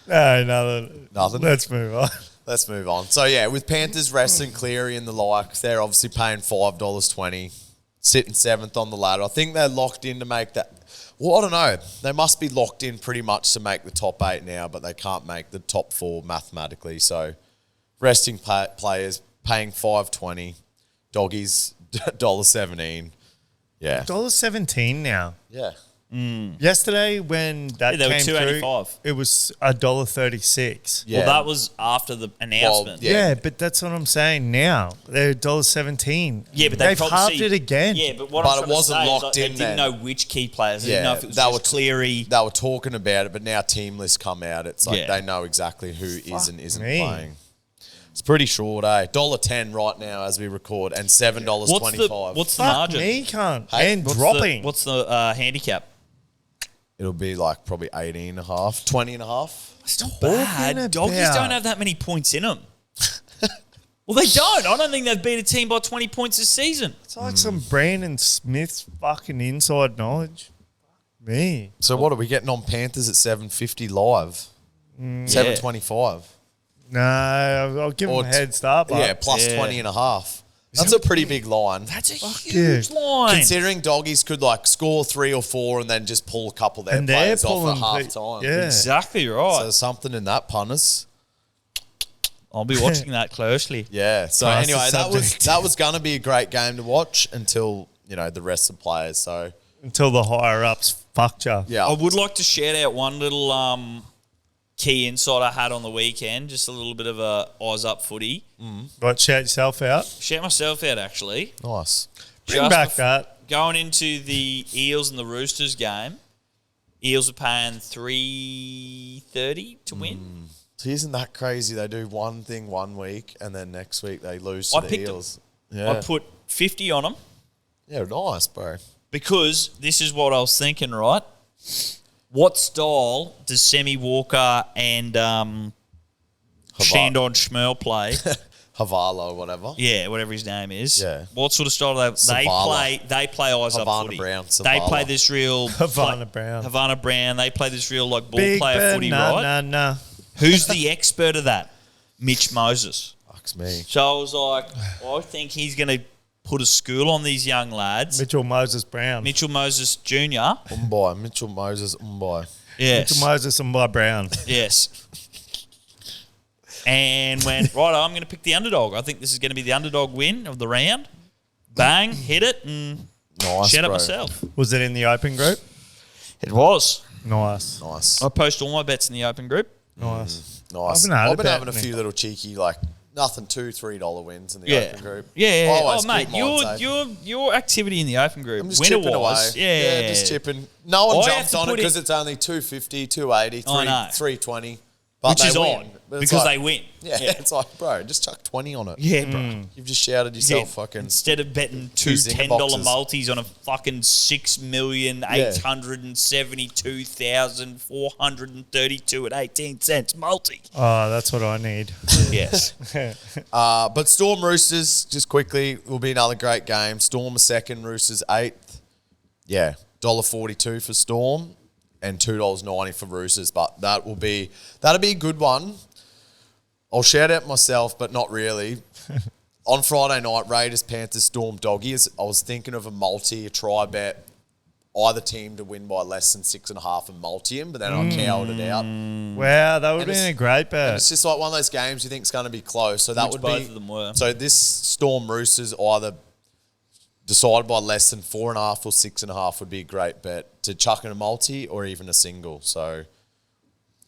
No, Nothing? Let's move on. let's move on. So yeah, with Panthers resting Cleary and the like, they're obviously paying $5.20, sitting 7th on the ladder. I think they're locked in to make that. Well, I don't know. They must be locked in pretty much to make the top 8 now, but they can't make the top 4 mathematically. So resting players paying $5.20, doggies $1.17. Yeah, $1.17 now. yeah. Yesterday when that Yeah, they were came through, $2.85. it was $1.36. Yeah. Well, that was after the announcement. yeah. Yeah, but that's what I'm saying now. They're $1.17. Yeah, but they've probably halved it again. Yeah, but what But I'm it trying to wasn't say is, locked like, in they didn't then. know which key players. They didn't know if it was they just were Cleary. They were talking about it, but now team lists come out. It's like Yeah. they know exactly who is and isn't me. playing. It's pretty short, eh? $1.10 right now as we record, and $7.25. What's the Fuck margin? me, cunt. Hey, And What's dropping. What's the handicap? It'll be like probably 18.5, 20.5. It's not Talking bad. Doggies about- don't have that many points in them. Well, they don't. I don't think they've beat a team by 20 points this season. It's like some Brandon Smith fucking inside knowledge. Me. So what are we getting on Panthers at 7.50 live? 7.25. No, I'll give Or him a head start. But Yeah, plus Yeah. 20.5. That's a pretty big line. That's a yeah. huge line. Considering doggies could like score 3 or 4 and then just pull a couple of their And they're players off pulling at half pe- time. yeah. Exactly So right. there's something in that, punters. I'll be watching that closely. Yeah. So Class the anyway, subject. that was going to be a great game to watch until, the rest of the players. So Until the higher ups fucked you. yeah. I would like to shout out one little key insight I had on the weekend. Just a little bit of a eyes up footy. Right, shout yourself out. Shout myself out actually. Nice. Bring Just back bef- that. Going into the Eels and the Roosters game, Eels are paying $3.30 to win. So isn't that crazy? They do one thing one week and then next week they lose to I the picked them. Eels. Yeah. I put 50 on them Yeah, nice, bro. because this is what I was thinking, right? What style does Semi Walker and Shandon Schmerl play? Havala or whatever. Yeah, whatever his name is. Yeah. What sort of style do they Savala. play? They play eyes up Havana footy. Brown, They Savala. play this real Havana Brown. Havana Brown. They play this real like ball Big player footy, right? nah. Who's the expert of that? Mitch Moses. Fucks me. So I was like, I think he's going to put a school on these young lads. Mitchell Moses Brown. Mitchell Moses Jr. Umbai. Mitchell Moses Umbai. Yes. Mitchell Moses and by Brown. Yes. And went, right, I'm going to pick the underdog. I think this is going to be the underdog win of the round. Bang, hit it, and Nice, shout out bro. myself. Was it in the open group? It was. Nice. Nice. I post all my bets in the open group. Nice. Nice. I've been I've been about having a it, few Nick. little cheeky, like nothing, $2-3 wins in the Yeah. open group. Yeah. I always Oh, mate, keep mine safe. your activity in the open group, I'm just winner chipping was, away. yeah, just chipping. No one I have jumped to on it put because in- it's only 250, 280, I know. 320. But which they is win. odd But it's because like- they win. Yeah, it's like, bro, just chuck 20 on it. Yeah, bro. You've just shouted yourself Yeah, fucking. instead of betting two two zinger $10 boxes. multis on a fucking 6,872,432 at 18 cents multi. Oh, that's what I need. Yes. But Storm Roosters, just quickly, will be another great game. Storm a second, Roosters 8th. Yeah, $1.42 for Storm and $2.90 for Roosters. But that'll be a good one. I'll shout out myself, but not really. on Friday night, Raiders, Panthers, Storm, Doggies. I was thinking of a multi, a try bet, either team to win by less than 6.5 and multi him, but then I cowered it out. Wow, that would have And been it's- a great And bet. it's just like one of those games you think is going to be close. So that Which would both be of them were. So this Storm Roosters either decided by less than 4.5 or 6.5 would be a great bet to chuck in a multi or even a single. So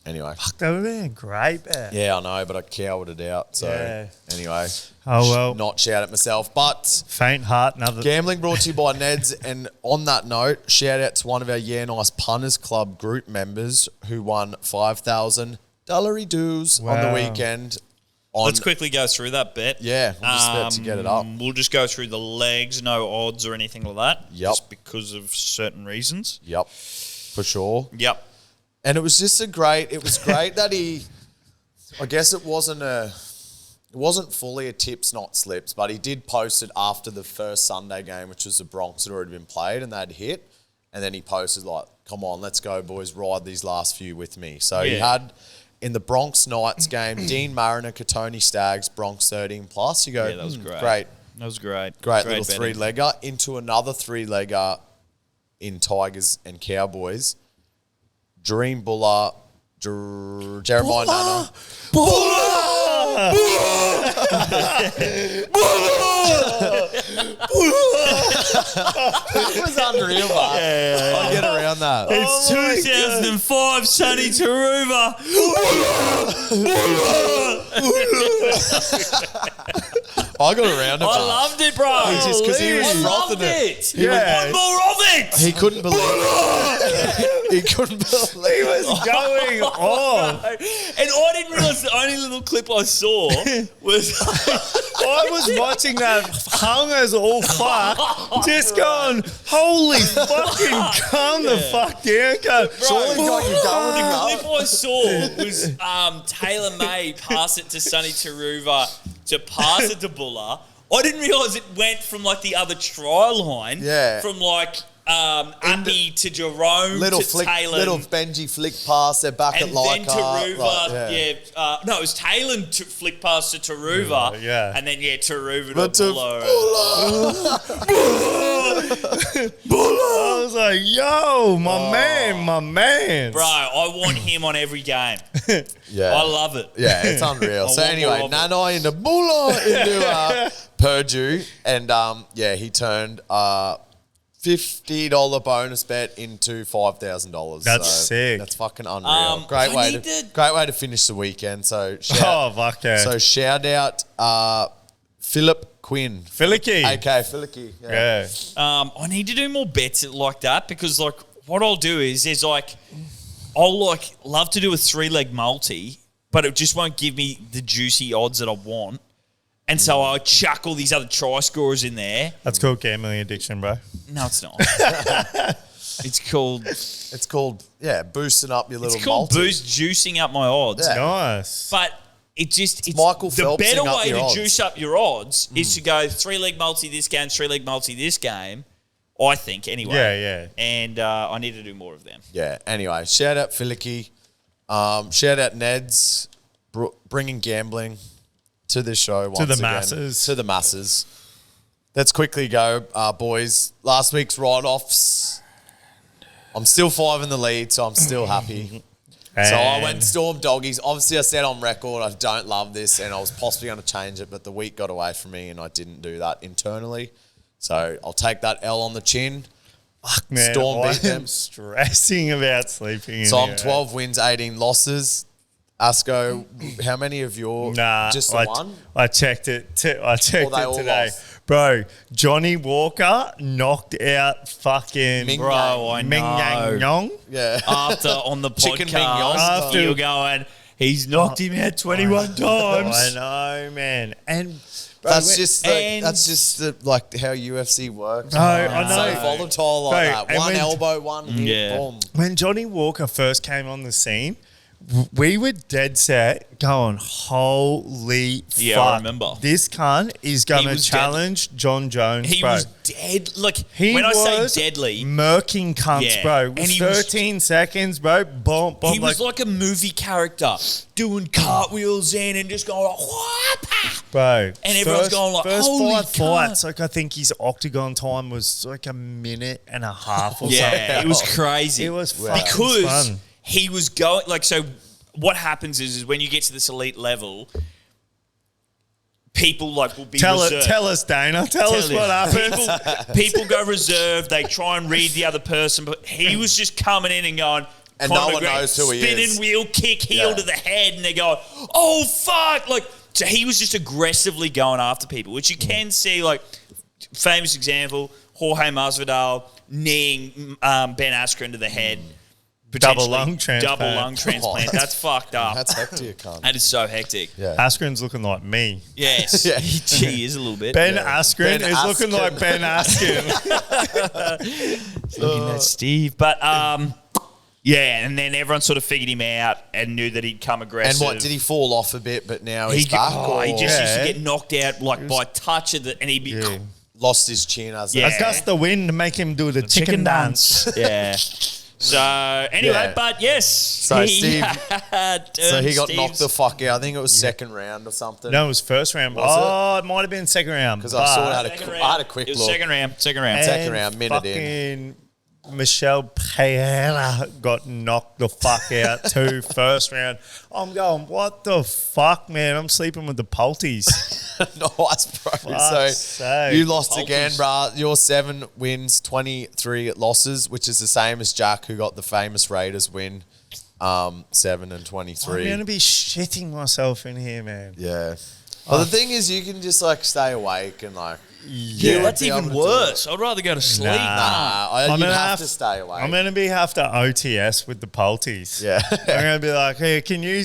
anyway, That would have been a great bet. yeah, I know, but I cowered it out. So Yeah. anyway, Oh, well. not shout at myself, but. Faint heart, another. Gambling brought to you by Neds. And on that note, shout out to one of our Yeah Nice Punters Club group members who won $5,000 dues on the Wow. weekend. Let's quickly go through that bet. Yeah, we're just about to get it up. We'll just go through the legs, no odds or anything like that. Yep. Just because of certain reasons. Yep, for sure. Yep. And it was just it was great that I guess it wasn't fully a tips, not slips, but he did post it after the first Sunday game, which was the Bronx had already been played and they'd hit. And then he posted like, come on, let's go, boys, ride these last few with me. So he Yeah. had, in the Bronx Knights game, Dean Mariner, Katoni Staggs, Bronx 13 plus. You go, Yeah, that was great. Great That was great. little betting. three-legger into another three-legger in Tigers and Cowboys. Dream Buller, Jeremiah Nana. That was unreal, man. I'll get around that. It's 2005, Sonny Taruva. I got around it, I man. loved it, bro. Just 'cause he was I frothing loved it. it. Yeah. Want more of it. He couldn't believe it. He couldn't believe He was going on. And I didn't realise the only little clip I saw was I was watching that hung as all fuck, just going, holy fucking calm the fuck down, go. Surely got you going the up. clip I saw was Taylor May pass it to Sonny Taruva to pass it to Buller. I didn't realise it went from like the other try line. Yeah. From like Appy to Jerome Little to flick, Taylor. little Benji flick pass. They're back and at then Leichhardt. Taruva, no, it was Taylon to flick pass to Taruva, Yeah. and then Taruva But to to Buller. I was like, yo, my man. Bro, I want him on every game. Yeah. I love it. Yeah, it's unreal. So want anyway, more of it. Nanai into Buller into Purdue, and he turned $50 bonus bet into $5,000. That's sick. That's fucking unreal. Great I way need to to- great way to finish the weekend. So Oh, fuck yeah. so shout out Philip Quinn, Filicky. aka Filicky. Yeah. I need to do more bets like that because, like, what I'll do is I'll like love to do a 3-leg multi, but it just won't give me the juicy odds that I want. And so I chuck all these other try scorers in there. That's called gambling addiction, bro. No, it's not. It's called It's called boosting up your little. it's called multi. boost juicing up my odds. Yeah. Nice. But it's Michael the Phelpsing better up way your to odds. juice up your odds is to go 3-leg multi this game, 3-leg multi this game. I think anyway. Yeah. And I need to do more of them. Yeah. Anyway, shout out Filicky. Shout out Neds, bringing gambling to this show once the again. masses. To the masses. Let's quickly go, boys. Last week's write-offs. I'm still 5 in the lead, so I'm still happy. So I went Storm Doggies. Obviously, I said on record I don't love this, and I was possibly going to change it, but the week got away from me, and I didn't do that internally. So I'll take that L on the chin. Man, Storm I beat them. am stressing about sleeping in So I'm here. 12 wins, 18 losses. Asco, how many of your just the one? I checked it. I checked they it all today, lost? bro. Johnny Walker knocked out fucking Ming Bro, Yang. I Ming Yang know. Yong. Yeah. After on the Chicken podcast, mignon. After- you're going, he's knocked him out 21 times. I know, man. And bro, That's just and- like how UFC works. No, I know. So volatile like Bro, that. and One when- elbow, one hit, Yeah. boom. when Johnny Walker first came on the scene, we were dead set going, holy Yeah, fuck. I remember. This cunt is going to was challenge John Jones, He bro. was dead. Look, He when I was say deadly, murking cunts, Yeah. bro. And he was- 13 seconds, bro. Boom, boom. he was like a movie character doing cartwheels in and just going like, "Whoop!" bro. And everyone's going like, first holy five cunt. fights, like I think his octagon time was like a minute and a half or something. Yeah, it was crazy. It was fucking because fun. he was going like so. What happens is when you get to this elite level, people like will be reserved. Tell us, Dana. Tell us what happens. People go reserved. They try and read the other person, but he was just coming in and going. And Conor no one McGregor, knows who he spinning is. wheel kick, heel Yeah. to the head, and they go, "Oh fuck!" Like so, he was just aggressively going after people, which you can see. Like famous example, Jorge Masvidal kneeing Ben Askren to the head. Double potentially lung transplant. Double lung transplant. Oh, That's fucked up. That's hectic, cunt. That is so hectic. Yeah. Askren's looking like me. Yes. Yeah. He is a little bit. Ben Yeah. Askren Ben is looking Askin. like Ben Askin. Looking at Steve. But yeah, and then everyone sort of figured him out and knew that he'd come And aggressive. what, did he fall off a bit, but now He, he's back? he or just used to Yeah. get knocked out like by touch of the, and he'd be Yeah. lost his chin as Yeah. a... A gust of wind to make him do the chicken dance. yeah. So anyway, Yeah. but yes. So Steve- So he got Steve's- knocked the fuck out. I think it was second round or something. No, it was first round. Was it might have been second round. Because I saw it had Second a, round. I had a quick It was look. second round. Second round. Second round, minute in. fucking Michelle Pereira got knocked the fuck out too first round. I'm going, what the fuck, man? I'm sleeping with the Polties. Nice, bro. Fuck's So sake. you lost Polters. again, bruh. Your 7 wins, 23 losses, which is the same as Jack, who got the famous Raiders win, 7 and I'm 23. going to be shitting myself in here, man. Yeah. Well, the thing is, you can just like stay awake and like. Yeah, that's be able even to do worse. I'd rather go to sleep. Nah, you gonna have to stay awake. I'm going to have to OTS with the Polties. Yeah. I'm going to be like, hey, can you,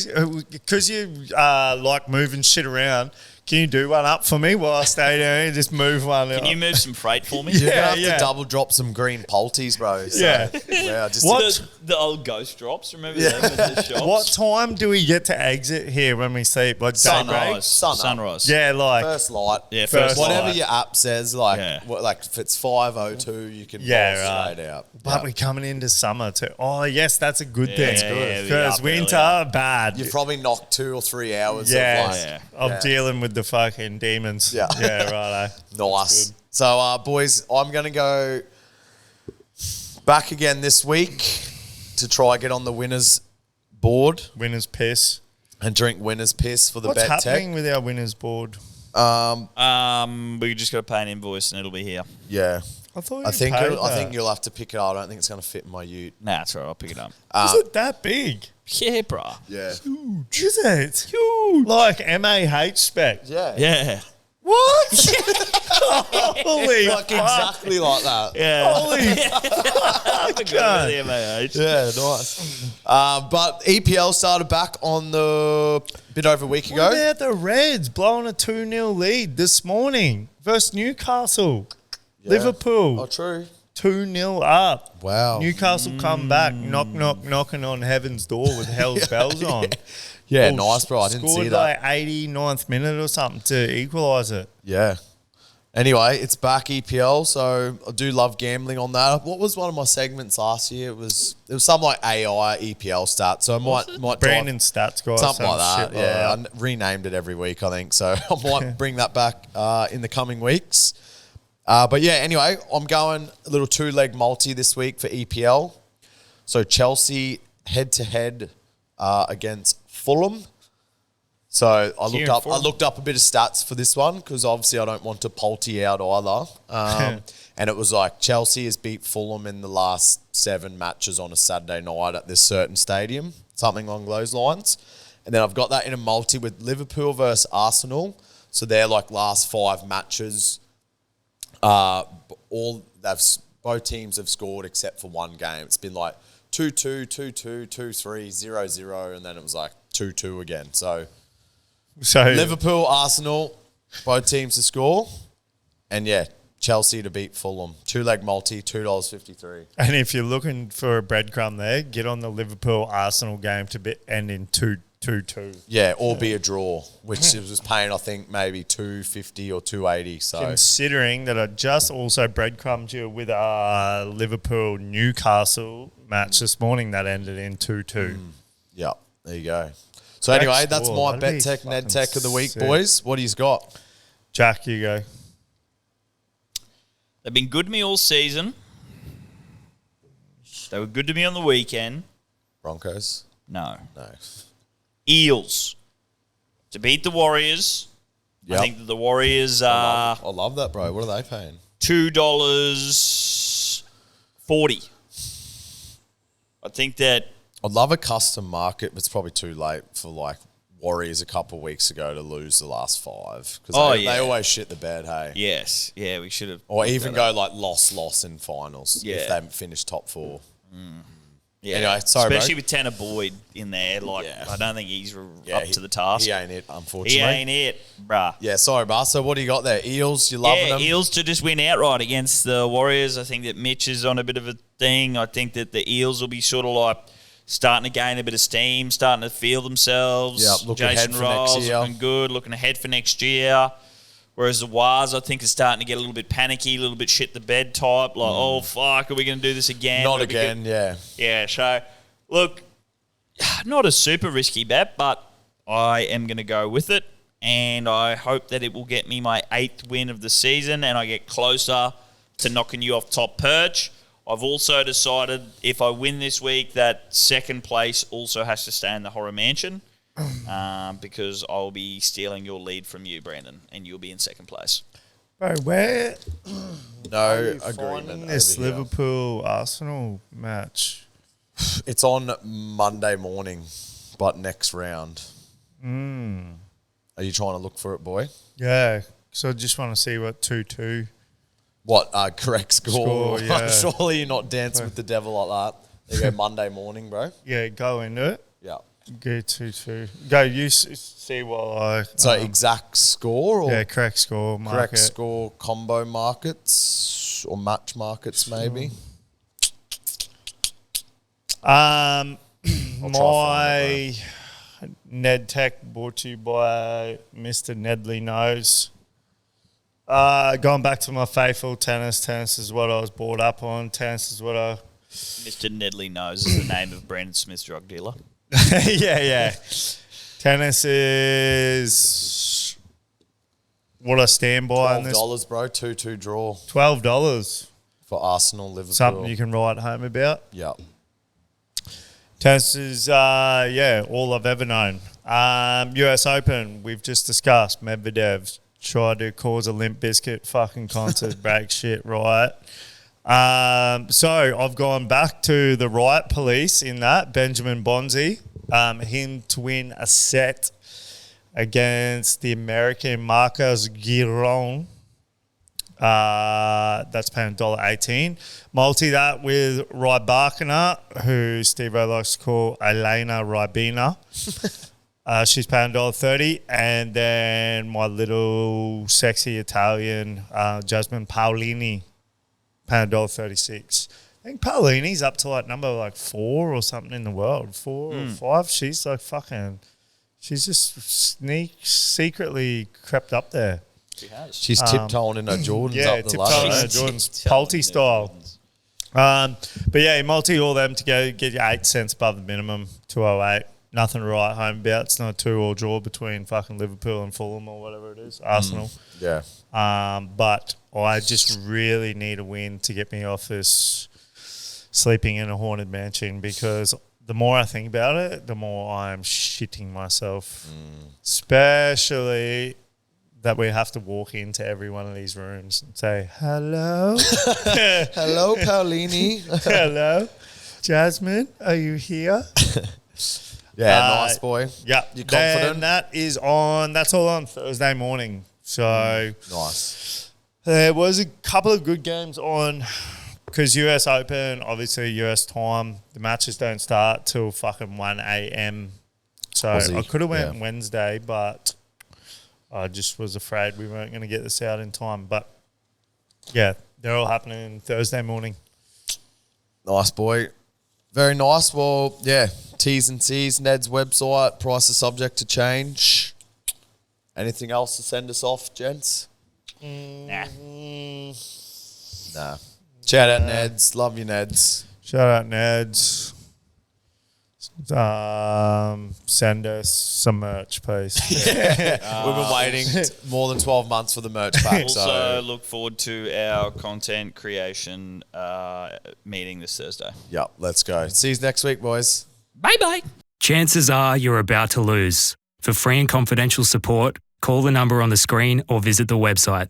because you like moving shit around, can you do one up for me while I stay there and just move one Can up? you move some freight for me? You're Yeah, gonna have yeah. to double drop some green Polties, bro. So, Yeah. yeah. Just What? The old ghost drops, remember them at the shops? What time do we get to exit here when we sleep? Like daybreak? Sunrise. Sun up. Sunrise. Yeah, like First light. Yeah, First Whatever light. your app says, like, Yeah. like if it's 5:02, you can Yeah, roll right. straight out. But Yeah. we're coming into summer too. Oh, yes, that's a good Yeah, thing. it's good. Yeah, Because yeah, winter, earlier. bad. You've probably knocked 2 or 3 hours Yeah, of like, Yeah. I'm Yeah. dealing with the fucking demons. Yeah. Yeah, righto. nice. So, boys, I'm going to go back again this week to try get on the winners board Winners piss. and drink winners piss for the What's bet happening tech. with our winners board? We just got to pay an invoice and it'll be here. Yeah. I thought I think paid I think that. you'll have to pick it up. I don't think it's going to fit in my ute. Nah, it's all right. I'll pick it up. Is it that big? Yeah, bruh. Yeah. Is it? Huge. Like MAH spec. Yeah. Yeah. What? Holy Like fuck. exactly like that. Yeah. Holy fuck. Good with the MAH. Yeah, nice. But EPL started back on the bit over a week ago. What about the Reds blowing a 2-0 lead this morning versus Newcastle? Yeah. Liverpool. Oh, true. 2-0 up. Wow. Newcastle come back, knocking on heaven's door with hell's bells on. Yeah, Oh, nice, bro. I didn't scored see that. like 89th minute or something to equalise it. Yeah. Anyway, it's back EPL, so I do love gambling on that. What was one of my segments last year? It was something like AI EPL stats. So I might Brandon Stats guy. something like that. shit Yeah, that. I renamed it every week, I think. So I might bring that back in the coming weeks. But yeah, anyway, I'm going a little 2-leg multi this week for EPL. So Chelsea head-to-head against Fulham. So I looked up a bit of stats for this one because obviously I don't want to polty out either. And it was like Chelsea has beat Fulham in the last 7 matches on a Saturday night at this certain stadium, something along those lines. And then I've got that in a multi with Liverpool versus Arsenal. So they're like last 5 matches. Both teams have scored except for one game. It's been like 2-2, 2-2, 2-3, 0-0, and then it was like 2-2 again. So So Liverpool, Arsenal, both teams to score. And yeah, Chelsea to beat Fulham. 2-leg multi, $2.53. And if you're looking for a breadcrumb there, get on the Liverpool-Arsenal game to end in 2-2. Yeah, or be a draw, which it was paying, I think, maybe $2.50 or $2.80. So Considering that I just also breadcrumbed you with a Liverpool-Newcastle match this morning that ended in 2-2. yeah, there you go. So Great anyway, that's score. my That'd be Bet Tech Ned fucking Tech of the week, sick. boys. What do you got? Jack, you go. They've been good to me all season. They were good to me on the weekend. Broncos? No. No. Eels. To beat the Warriors. Yep. I think that the Warriors I are love that, bro. What are they paying? $2.40. I think that I'd love a custom market, but it's probably too late for like Warriors a couple of weeks ago to lose the last 5 because they always shit the bed. Hey, yes, yeah, we should have. or even go like loss in finals if Yeah. they haven't finished top 4. Yeah, Anyway, sorry, bro. especially with Tanner Boyd in there. Like, Yeah. I don't think he's up to the task. He ain't it, unfortunately. He ain't it, bruh. Yeah, sorry, Bar. So what do you got there? Eels, you loving them? Eels to just win outright against the Warriors. I think that Mitch is on a bit of a thing. I think that the Eels will be sort of like starting to gain a bit of steam, starting to feel themselves. Yeah, looking ahead Jason for next Riles year. looking good, looking ahead for next year. Whereas the Wars, I think, is starting to get a little bit panicky, a little bit shit the bed type. Like, oh, fuck, are we going to do this again? Not Are we again, yeah. Yeah, so, look, not a super risky bet, but I am going to go with it. And I hope that it will get me my 8th win of the season and I get closer to knocking you off top perch. I've also decided if I win this week that second place also has to stay in the Horror Mansion because I'll be stealing your lead from you, Brandon, and you'll be in second place. Bro, where No are you agreement finding this over here. Liverpool-Arsenal match? It's on Monday morning, but next round. Are you trying to look for it, boy? Yeah, so I just want to see what 2-2. What, correct score? Yeah. Surely you're not dancing with the devil like that. There you go, Monday morning, bro. Yeah, go into it. Yeah. Go 2-2. Go, you see what I... So exact score or correct score, market. correct score combo markets or match markets maybe? My find Ned Tech brought to you by Mr. Nedley Knows. Going back to my faithful tennis. Tennis is what I was brought up on. Tennis is what I... Mr. Nedley Knows is the name of Brandon Smith's drug dealer. yeah. Tennis is what I stand by on this. $12, bro. 2-2 draw $12. for Arsenal, Liverpool. Something you can write home about. Yeah. Tennis is, all I've ever known. US Open, we've just discussed. Medvedev tried to cause a Limp Bizkit fucking concert, brag shit, right? So I've gone back to the riot police in that, Benjamin Bonzi, him to win a set against the American Marcos Giron. That's paying $1.18. Multi that with Rybakina, who Steve-O likes to call Elena Rybina. She's paying $1.30. And then my little sexy Italian, Jasmine Paolini, paying $1.36. I think Paolini's up to number 4 or something in the world. 4 or 5. She's she's just secretly crept up there. She's tiptoeing in her Jordans up the tiptoeing ladder. in her Jordan's Polty style. But yeah, multi all them to get you 8 cents above the minimum, 208. Nothing to write home about. It's not a 2-all draw between fucking Liverpool and Fulham or whatever it is, Arsenal. Yeah. But I just really need a win to get me off this sleeping in a haunted mansion because the more I think about it, the more I'm shitting myself. Especially that we have to walk into every one of these rooms and say, hello? Hello, Paolini. Hello? Jasmine, are you here? Yeah, nice boy. Yeah. You confident? Then that's all on Thursday morning. So Nice. there was a couple of good games on because US Open, obviously US time, the matches don't start till fucking 1 a.m. So Aussie, I could have went yeah. Wednesday, but I just was afraid we weren't going to get this out in time. But Yeah, they're all happening Thursday morning. Nice, boy. Very nice. Well, yeah, T's and C's, Ned's website, price is subject to change. Anything else to send us off, gents? Nah. Nah. Shout out Neds. Love you, Neds. Shout out Neds. Send us some merch, please. We've been waiting more than 12 months for the merch pack. Also, So, look forward to our content creation meeting this Thursday. yeah, let's go. See you next week, boys. Bye-bye. Chances are you're about to lose. For free and confidential support, call the number on the screen or visit the website.